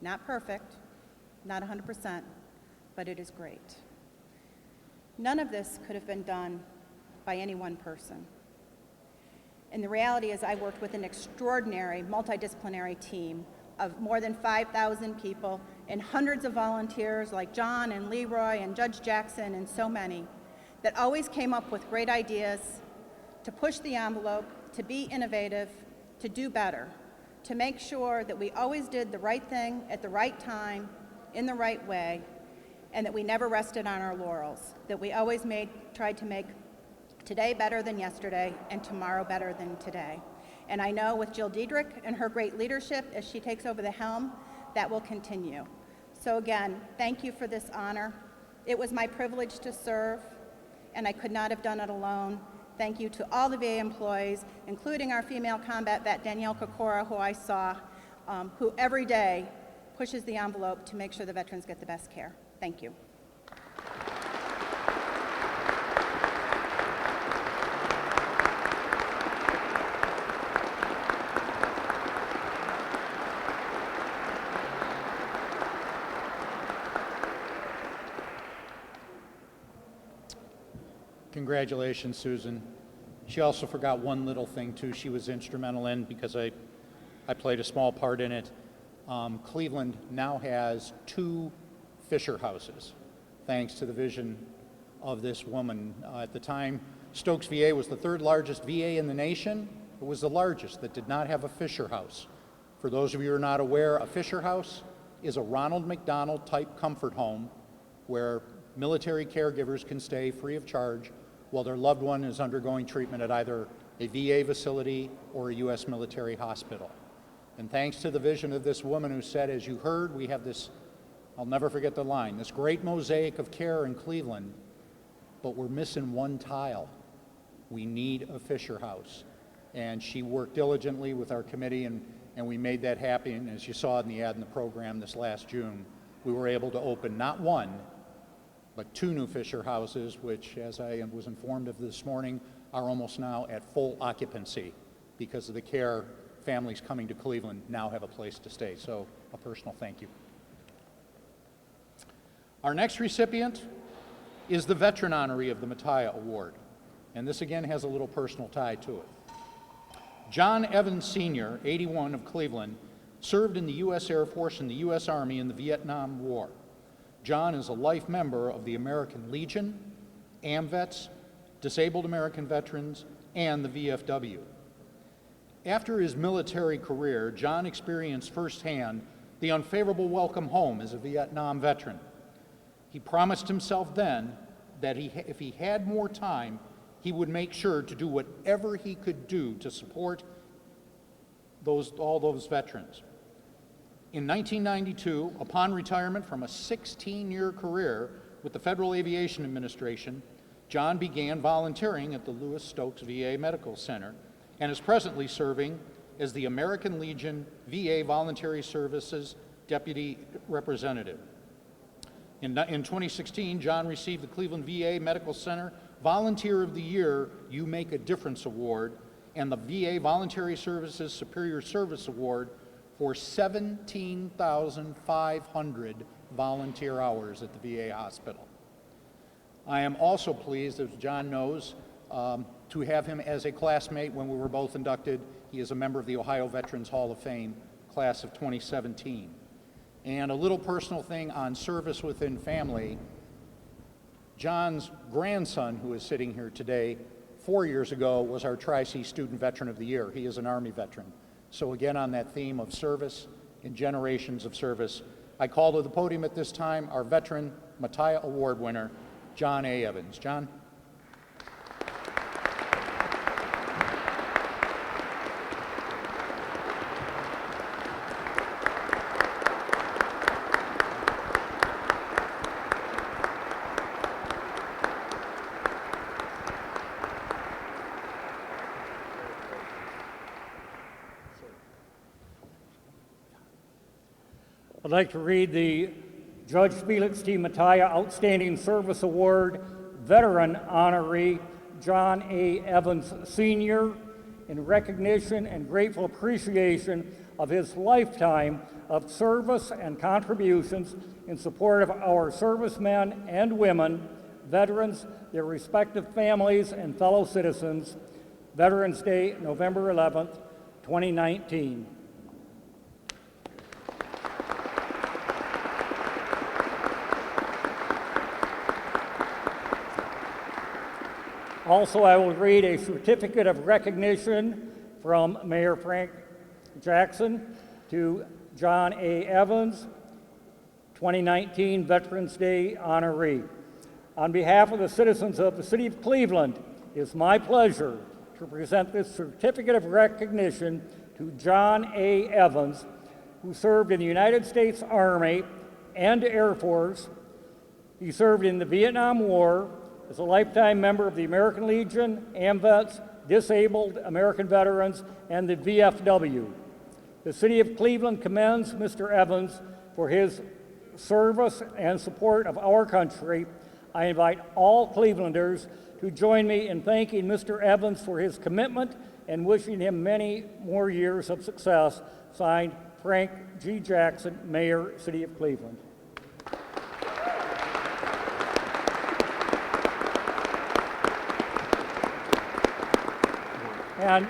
Not perfect, not 100%, but it is great. None of this could have been done by any one person. And the reality is I worked with an extraordinary multidisciplinary team of more than 5,000 people and hundreds of volunteers like John and Leroy and Judge Jackson and so many that always came up with great ideas to push the envelope, to be innovative, to do better, to make sure that we always did the right thing at the right time, in the right way, and that we never rested on our laurels, that we always tried to make today better than yesterday and tomorrow better than today. And I know with Jill Diedrich and her great leadership as she takes over the helm, that will continue. So again, thank you for this honor. It was my privilege to serve, and I could not have done it alone. Thank you to all the VA employees, including our female combat vet, Danielle Kokora, who I saw, who every day pushes the envelope to make sure the veterans get the best care. Thank you. Congratulations, Susan. She also forgot one little thing, too, she was instrumental in, because I played a small part in it. Cleveland now has 2 Fisher houses, thanks to the vision of this woman. At the time, Stokes VA was the 3rd largest VA in the nation. It was the largest that did not have a Fisher house. For those of you who are not aware, a Fisher house is a Ronald McDonald type comfort home where military caregivers can stay free of charge while their loved one is undergoing treatment at either a VA facility or a U.S. military hospital. And thanks to the vision of this woman who said, as you heard, we have this, I'll never forget the line, this great mosaic of care in Cleveland, but we're missing one tile. We need a Fisher house. And she worked diligently with our committee, and we made that happen. As you saw in the ad in the program this last June, we were able to open not 1, but 2 new Fisher houses, which, as I was informed of this morning, are almost now at full occupancy because of the care. Families coming to Cleveland now have a place to stay. So a personal thank you. Our next recipient is the Veteran Honoree of the Mattia Award, and this again has a little personal tie to it. John Evans Sr., 81, of Cleveland, served in the U.S. Air Force and the U.S. Army in the Vietnam War. John is a life member of the American Legion, AMVETS, Disabled American Veterans, and the VFW. After his military career, John experienced firsthand the unfavorable welcome home as a Vietnam veteran. He promised himself then that if he had more time, he would make sure to do whatever he could do to support all those veterans. In 1992, upon retirement from a 16-year career with the Federal Aviation Administration, John began volunteering at the Louis Stokes VA Medical Center and is presently serving as the American Legion VA Voluntary Services Deputy Representative. In 2016, John received the Cleveland VA Medical Center Volunteer of the Year You Make a Difference Award and the VA Voluntary Services Superior Service Award for 17,500 volunteer hours at the VA hospital. I am also pleased, as John knows, to have him as a classmate when we were both inducted. He is a member of the Ohio Veterans Hall of Fame, class of 2017. And a little personal thing on service within family, John's grandson, who is sitting here today, 4 years ago was our Tri-C Student Veteran of the Year. He is an Army veteran. So again, on that theme of service and generations of service, I call to the podium at this time our veteran Mattia Award winner, John A. Evans. John. I'd like to read the Judge Felix T. Mattia Outstanding Service Award Veteran Honoree John A. Evans Sr. in recognition and grateful appreciation of his lifetime of service and contributions in support of our servicemen and women, veterans, their respective families, and fellow citizens. Veterans Day, November 11th, 2019. Also, I will read a certificate of recognition from Mayor Frank Jackson to John A. Evans, 2019 Veterans Day honoree. On behalf of the citizens of the City of Cleveland, it is my pleasure to present this certificate of recognition to John A. Evans, who served in the United States Army and Air Force. He served in the Vietnam War, as a lifetime member of the American Legion, AMVETS, Disabled American Veterans, and the VFW. The City of Cleveland commends Mr. Evans for his service and support of our country. I invite all Clevelanders to join me in thanking Mr. Evans for his commitment and wishing him many more years of success. Signed, Frank G. Jackson, Mayor, City of Cleveland. And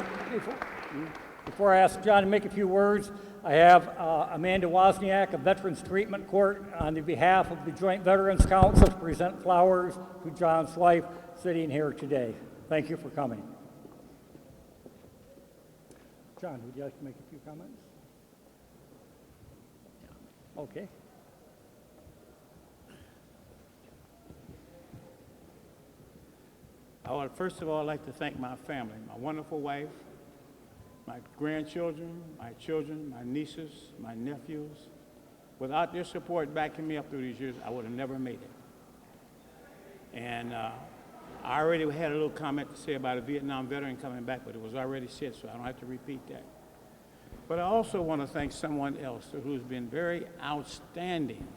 before I ask John to make a few words, I have Amanda Wozniak of Veterans Treatment Court on the behalf of the Joint Veterans Council to present flowers to John's wife sitting here today. Thank you for coming. John, would you like to make a few comments? Okay. I would first of all like to thank my family, my wonderful wife, my grandchildren, my children, my nieces, my nephews. Without their support backing me up through these years, I would have never made it. And I already had a little comment to say about a Vietnam veteran coming back, but it was already said, so I don't have to repeat that. But I also want to thank someone else who's been very outstanding.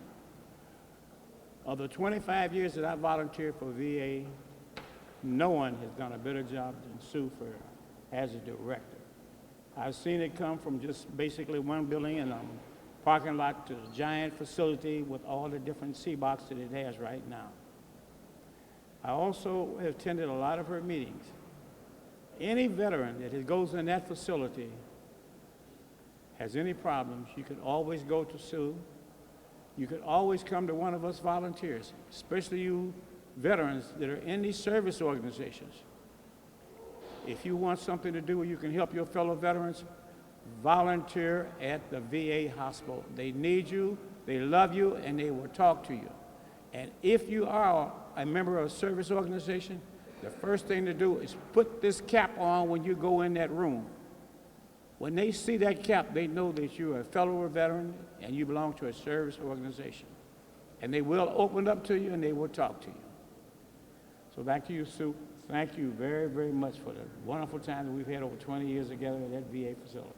Of the 25 years that I volunteered for VA, no one has done a better job than Sue Fair as a director. I've seen it come from just basically one building, and I'm parking lot to the giant facility with all the different sea boxes that it has right now. I also have attended a lot of her meetings. Any veteran that goes in that facility has any problems, you can always go to Sue. You can always come to one of us volunteers, especially you veterans that are in these service organizations. If you want something to do where you can help your fellow veterans, volunteer at the VA hospital. They need you, they love you, and they will talk to you. And if you are a member of a service organization, the first thing to do is put this cap on when you go in that room. When they see that cap, they know that you're a fellow veteran and you belong to a service organization. And they will open up to you and they will talk to you. So back to you, Sue. Thank you very, very much for the wonderful time that we've had over 20 years together at that VA facility.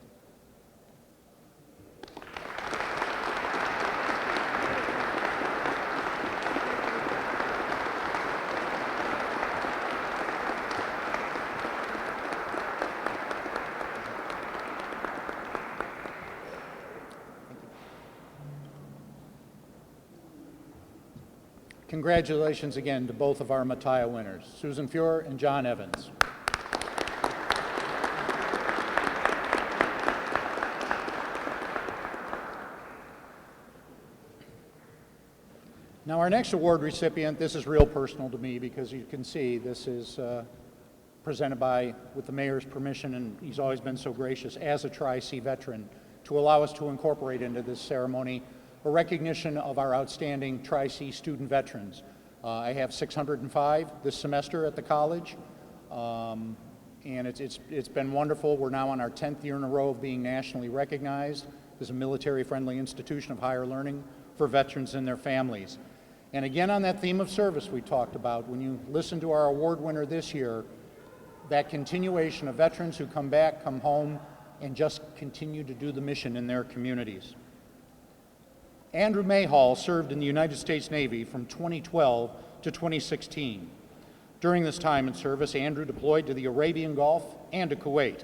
Congratulations again to both of our Mattia winners, Susan Fuhr and John Evans. Now our next award recipient, this is real personal to me because you can see this is presented with the mayor's permission, and he's always been so gracious as a Tri-C veteran to allow us to incorporate into this ceremony a recognition of our outstanding Tri-C student veterans. I have 605 this semester at the college, and it's been wonderful. We're now on our 10th year in a row of being nationally recognized as a military-friendly institution of higher learning for veterans and their families. And again, on that theme of service we talked about, when you listen to our award winner this year, that continuation of veterans who come back, come home, and just continue to do the mission in their communities. Andrew Mayhall served in the United States Navy from 2012 to 2016. During this time in service, Andrew deployed to the Arabian Gulf and to Kuwait.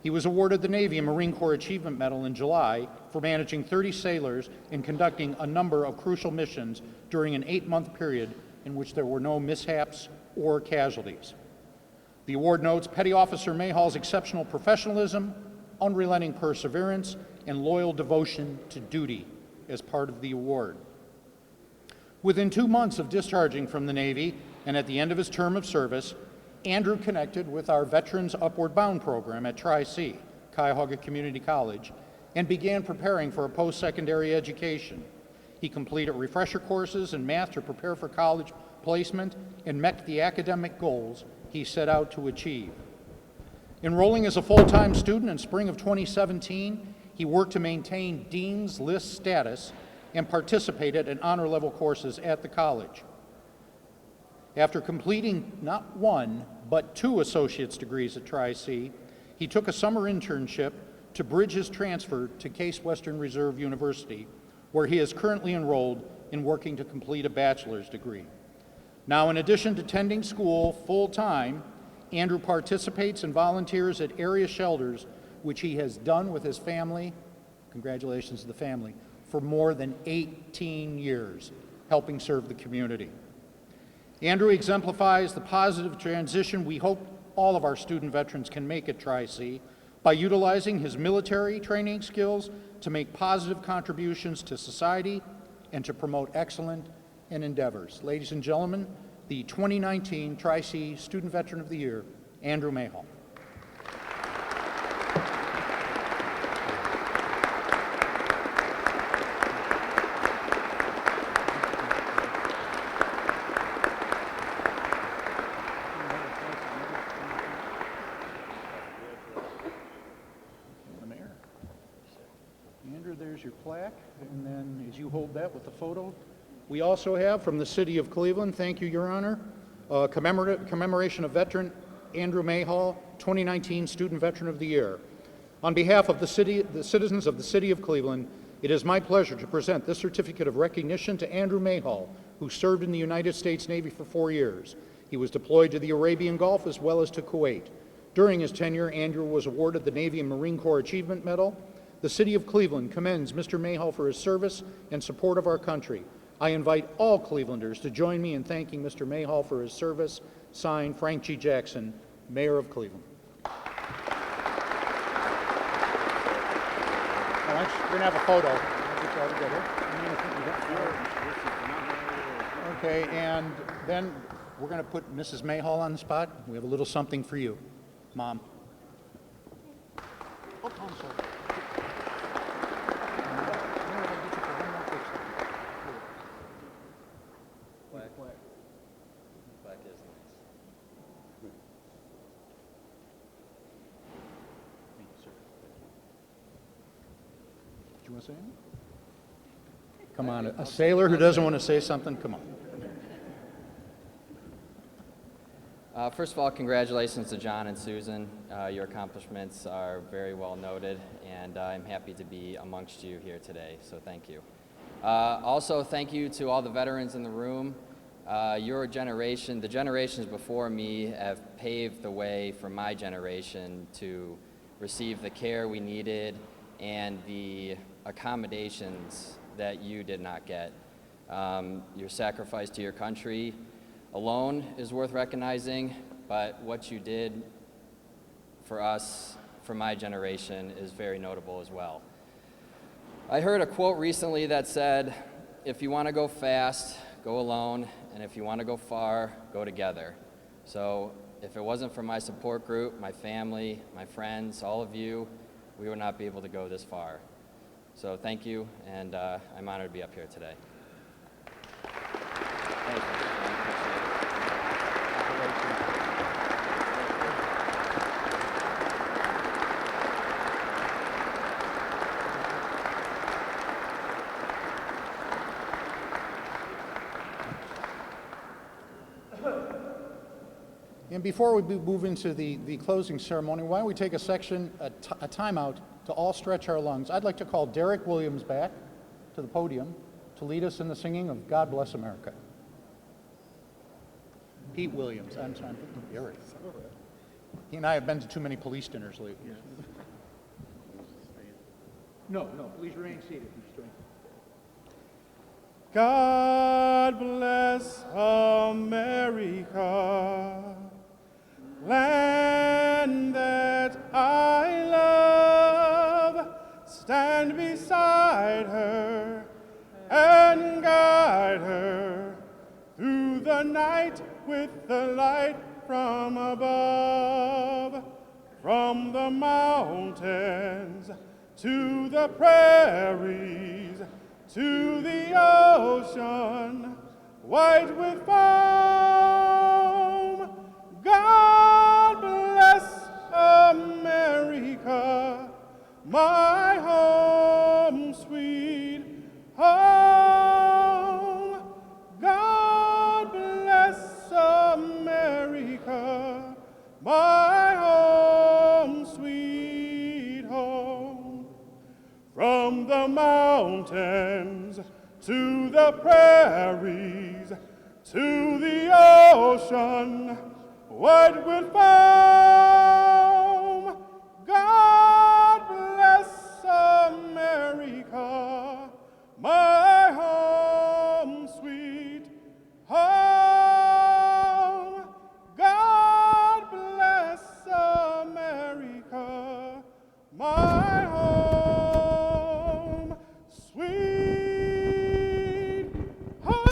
He was awarded the Navy and Marine Corps Achievement Medal in July for managing 30 sailors and conducting a number of crucial missions during an 8-month period in which there were no mishaps or casualties. The award notes Petty Officer Mayhall's exceptional professionalism, unrelenting perseverance, and loyal devotion to duty as part of the award. Within 2 months of discharging from the Navy and at the end of his term of service, Andrew connected with our Veterans Upward Bound program at Tri-C, Cuyahoga Community College, and began preparing for a post-secondary education. He completed refresher courses in math to prepare for college placement and met the academic goals he set out to achieve. Enrolling as a full-time student in spring of 2017, he worked to maintain Dean's List status and participated in honor-level courses at the college. After completing not one, but 2 associate's degrees at Tri-C, he took a summer internship to bridge his transfer to Case Western Reserve University, where he is currently enrolled in working to complete a bachelor's degree. Now, in addition to attending school full-time, Andrew participates and volunteers at area shelters, which he has done with his family, congratulations to the family, for more than 18 years, helping serve the community. Andrew exemplifies the positive transition we hope all of our student veterans can make at Tri-C by utilizing his military training skills to make positive contributions to society and to promote excellence and endeavors. Ladies and gentlemen, the 2019 Tri-C Student Veteran of the Year, Andrew Mayhall. Andrew, there's your plaque, and then as you hold that with the photo, we also have from the City of Cleveland, thank you, Your Honor, commemoration of veteran Andrew Mayhall, 2019 Student Veteran of the Year. On behalf of the citizens of the City of Cleveland, it is my pleasure to present this certificate of recognition to Andrew Mayhall, who served in the United States Navy for 4 years. He was deployed to the Arabian Gulf as well as to Kuwait. During his tenure, Andrew was awarded the Navy and Marine Corps Achievement Medal, The City of Cleveland commends Mr. Mayhall for his service and support of our country. I invite all Clevelanders to join me in thanking Mr. Mayhall for his service. Signed, Frank G. Jackson, Mayor of Cleveland. We're going to have a photo. Get you all together. Okay, and then we're going to put Mrs. Mayhall on the spot. We have a little something for you, Mom. Oh, I'm sorry. Do you want to say anything? Come on, a sailor who doesn't want to say something, come on. First of all, congratulations to John and Susan. Your accomplishments are very well noted, and I'm happy to be amongst you here today, so thank you. Also, thank you to all the veterans in the room. Your generation, the generations before me, have paved the way for my generation to receive the care we needed and the accommodations that you did not get. Your sacrifice to your country alone is worth recognizing, but what you did for us, for my generation, is very notable as well. I heard a quote recently that said, if you want to go fast, go alone, and if you want to go far, go together. So if it wasn't for my support group, my family, my friends, all of you, we would not be able to go this far. So thank you, and I'm honored to be up here today. Thank you. And before we move into the closing ceremony, why don't we take a timeout to all stretch our lungs. I'd like to call Derek Williams back to the podium to lead us in the singing of God Bless America. Pete Williams, I'm sorry, Derek. He and I have been to too many police dinners lately. Yes. No, please remain seated. God bless America, land that I love. Stand beside her and guide her through the night with the light from above. From the mountains to the prairies, to the ocean, white with foam. God bless America, my home, sweet home. God bless America, my home, sweet home. From the mountains to the prairies, to the ocean, white with foam. God bless America, my home, sweet home. God bless America, my home, sweet home.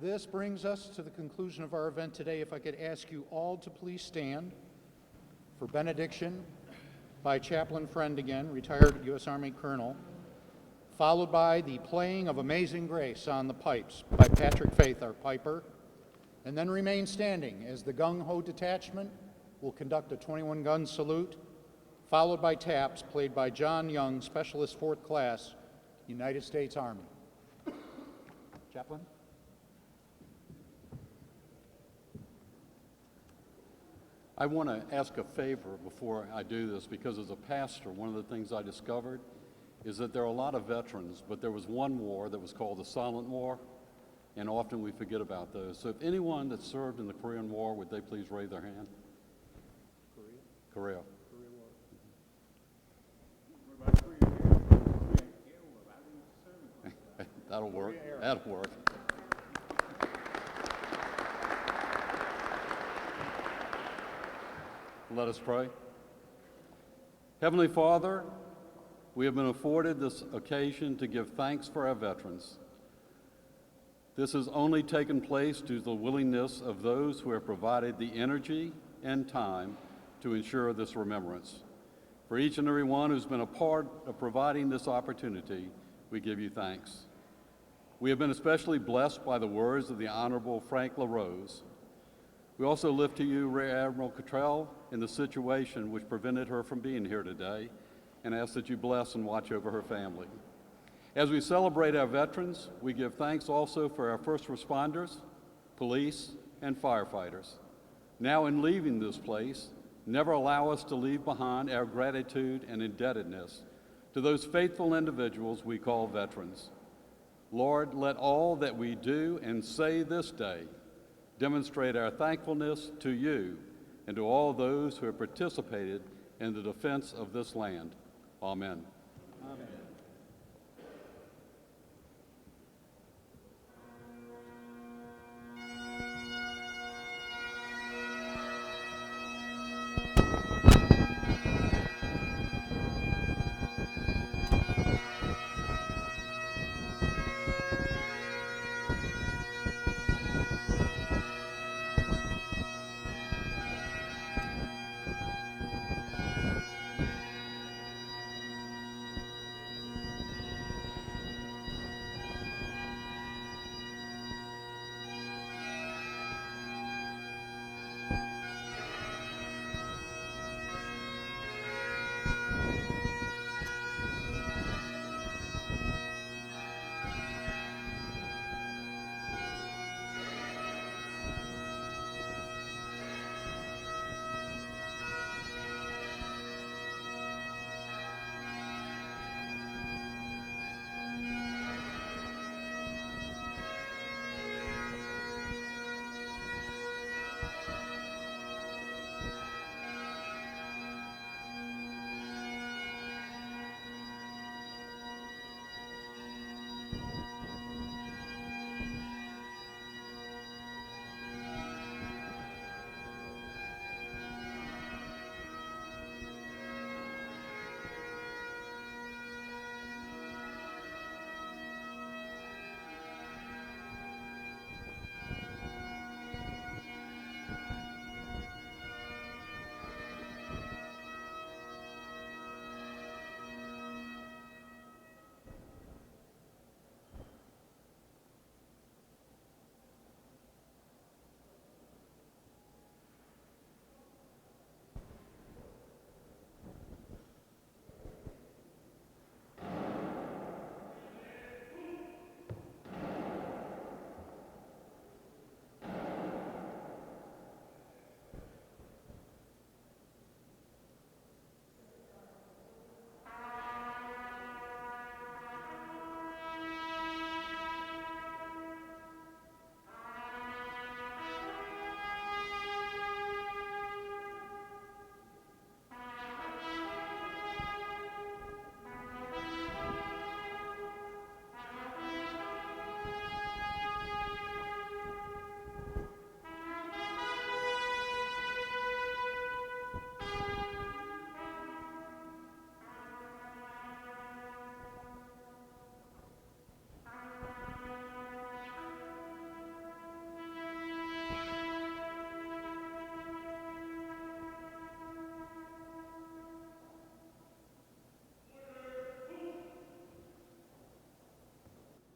This brings us to the conclusion of our event today. If I could ask you all to please stand for benediction by Chaplain Friend again, retired U.S. Army Colonel, followed by the playing of Amazing Grace on the pipes by Patrick Faith, our piper, and then remain standing as the Gung Ho Detachment will conduct a 21-gun salute, followed by taps played by John Young, Specialist 4th Class, United States Army. Chaplain? I want to ask a favor before I do this, because as a pastor, one of the things I discovered is that there are a lot of veterans, but there was one war that was called the Silent War, and often we forget about those. So if anyone that served in the Korean War, would they please raise their hand? Korea. That'll work. That'll work. Let us pray. Heavenly Father, we have been afforded this occasion to give thanks for our veterans. This has only taken place due to the willingness of those who have provided the energy and time to ensure this remembrance. For each and every one who's been a part of providing this opportunity, we give you thanks. We have been especially blessed by the words of the Honorable Frank LaRose. We also lift to you Rear Admiral Cottrell in the situation which prevented her from being here today, and ask that you bless and watch over her family. As we celebrate our veterans, we give thanks also for our first responders, police, and firefighters. Now in leaving this place, never allow us to leave behind our gratitude and indebtedness to those faithful individuals we call veterans. Lord, let all that we do and say this day demonstrate our thankfulness to you and to all those who have participated in the defense of this land. Amen. Amen.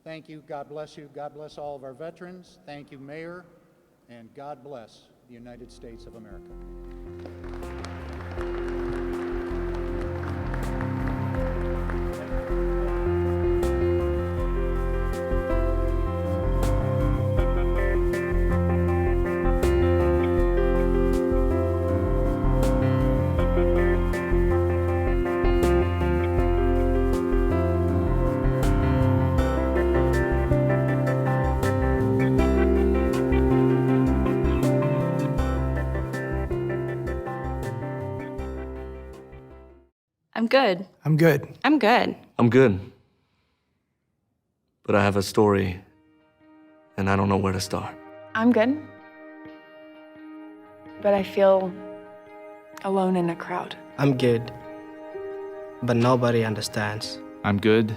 Thank you. God bless you. God bless all of our veterans. Thank you, Mayor, and God bless the United States of America. I'm good. I'm good. I'm good. I'm good. But I have a story, and I don't know where to start. I'm good. But I feel alone in a crowd. I'm good. But nobody understands. I'm good,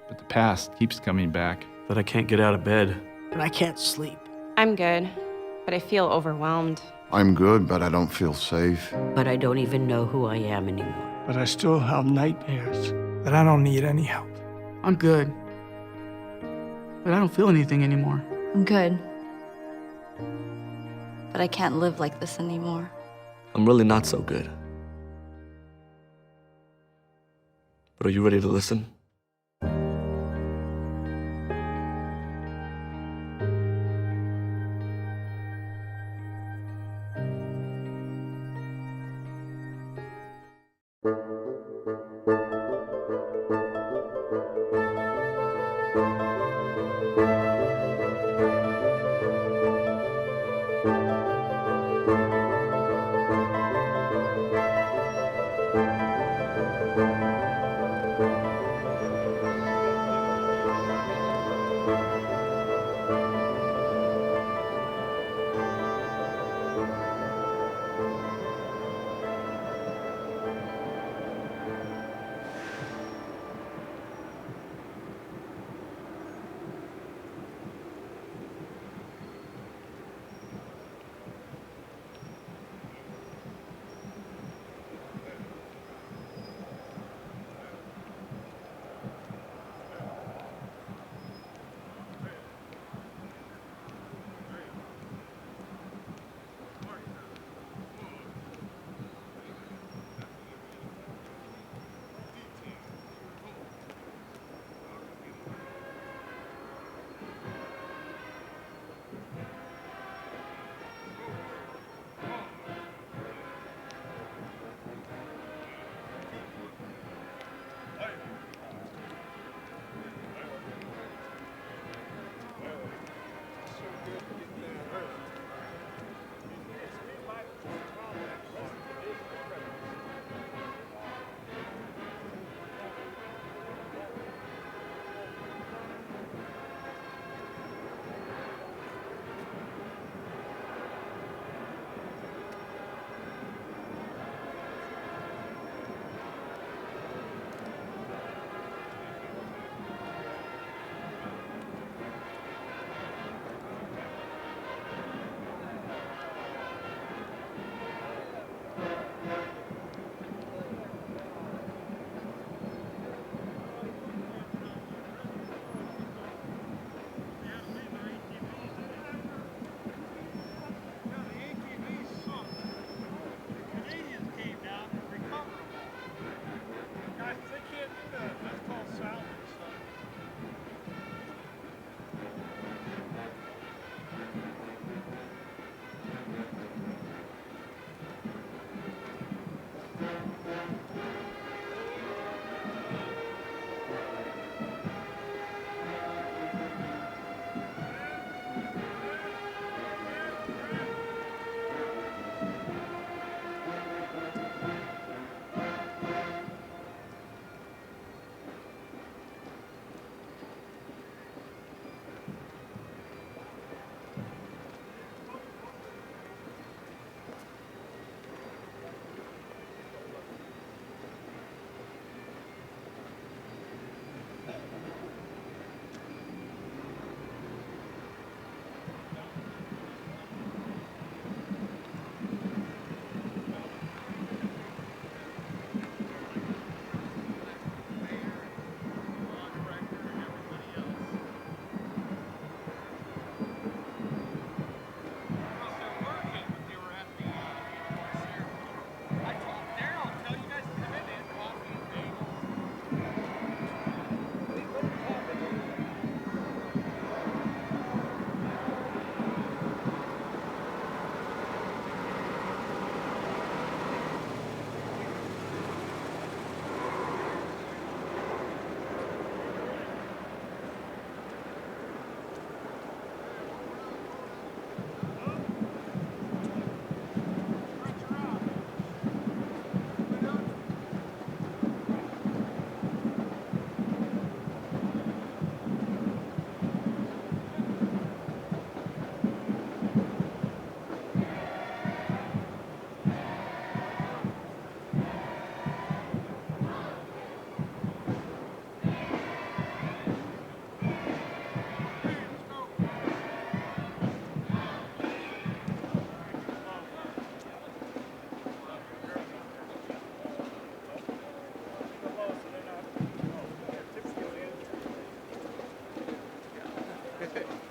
but the past keeps coming back. But I can't get out of bed. And I can't sleep. I'm good, but I feel overwhelmed. I'm good, but I don't feel safe. But I don't even know who I am anymore. But I still have nightmares. But I don't need any help. I'm good, but I don't feel anything anymore. I'm good. But I can't live like this anymore. I'm really not so good. But are you ready to listen?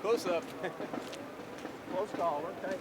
Close up. Close call. Okay.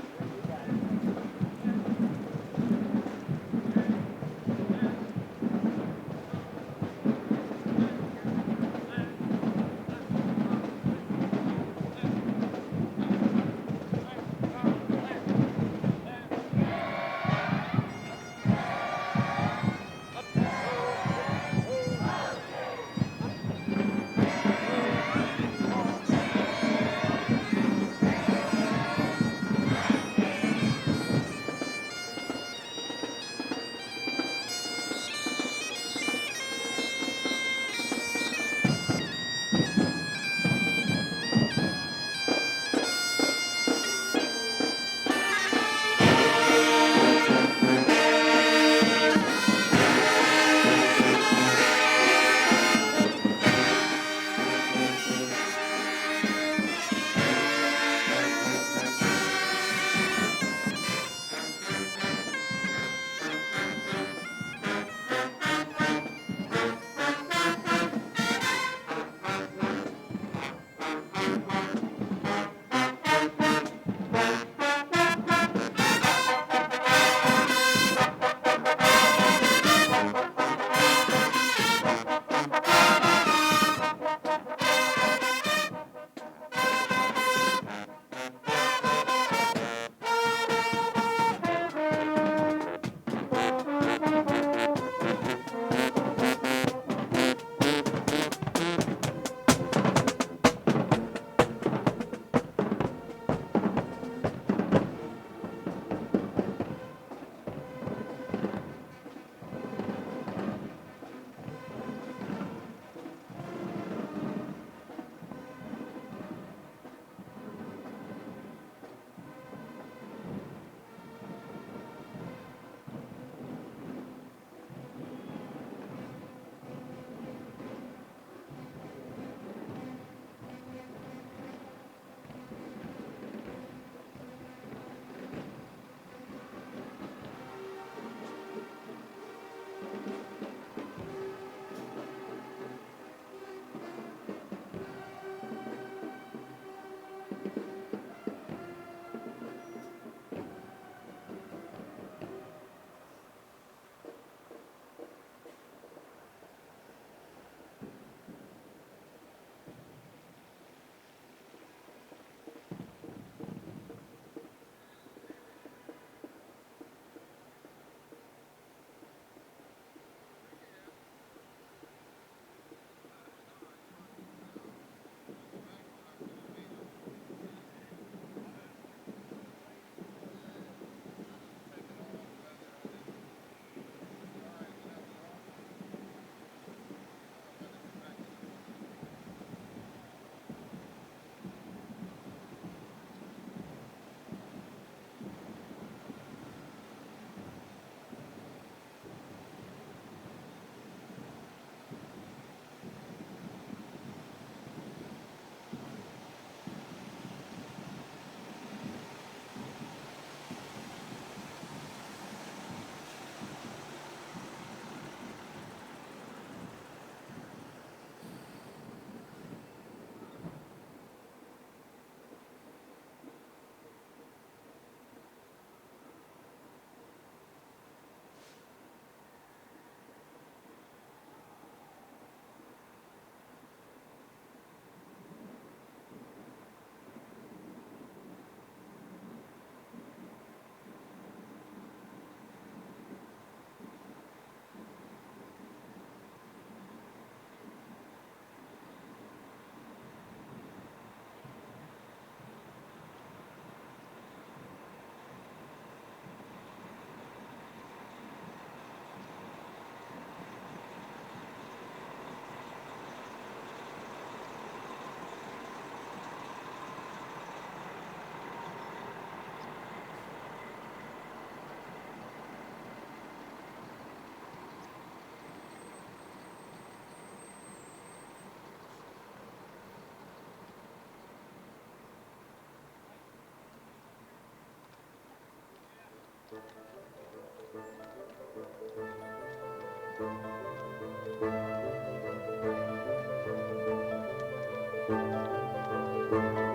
Thank you.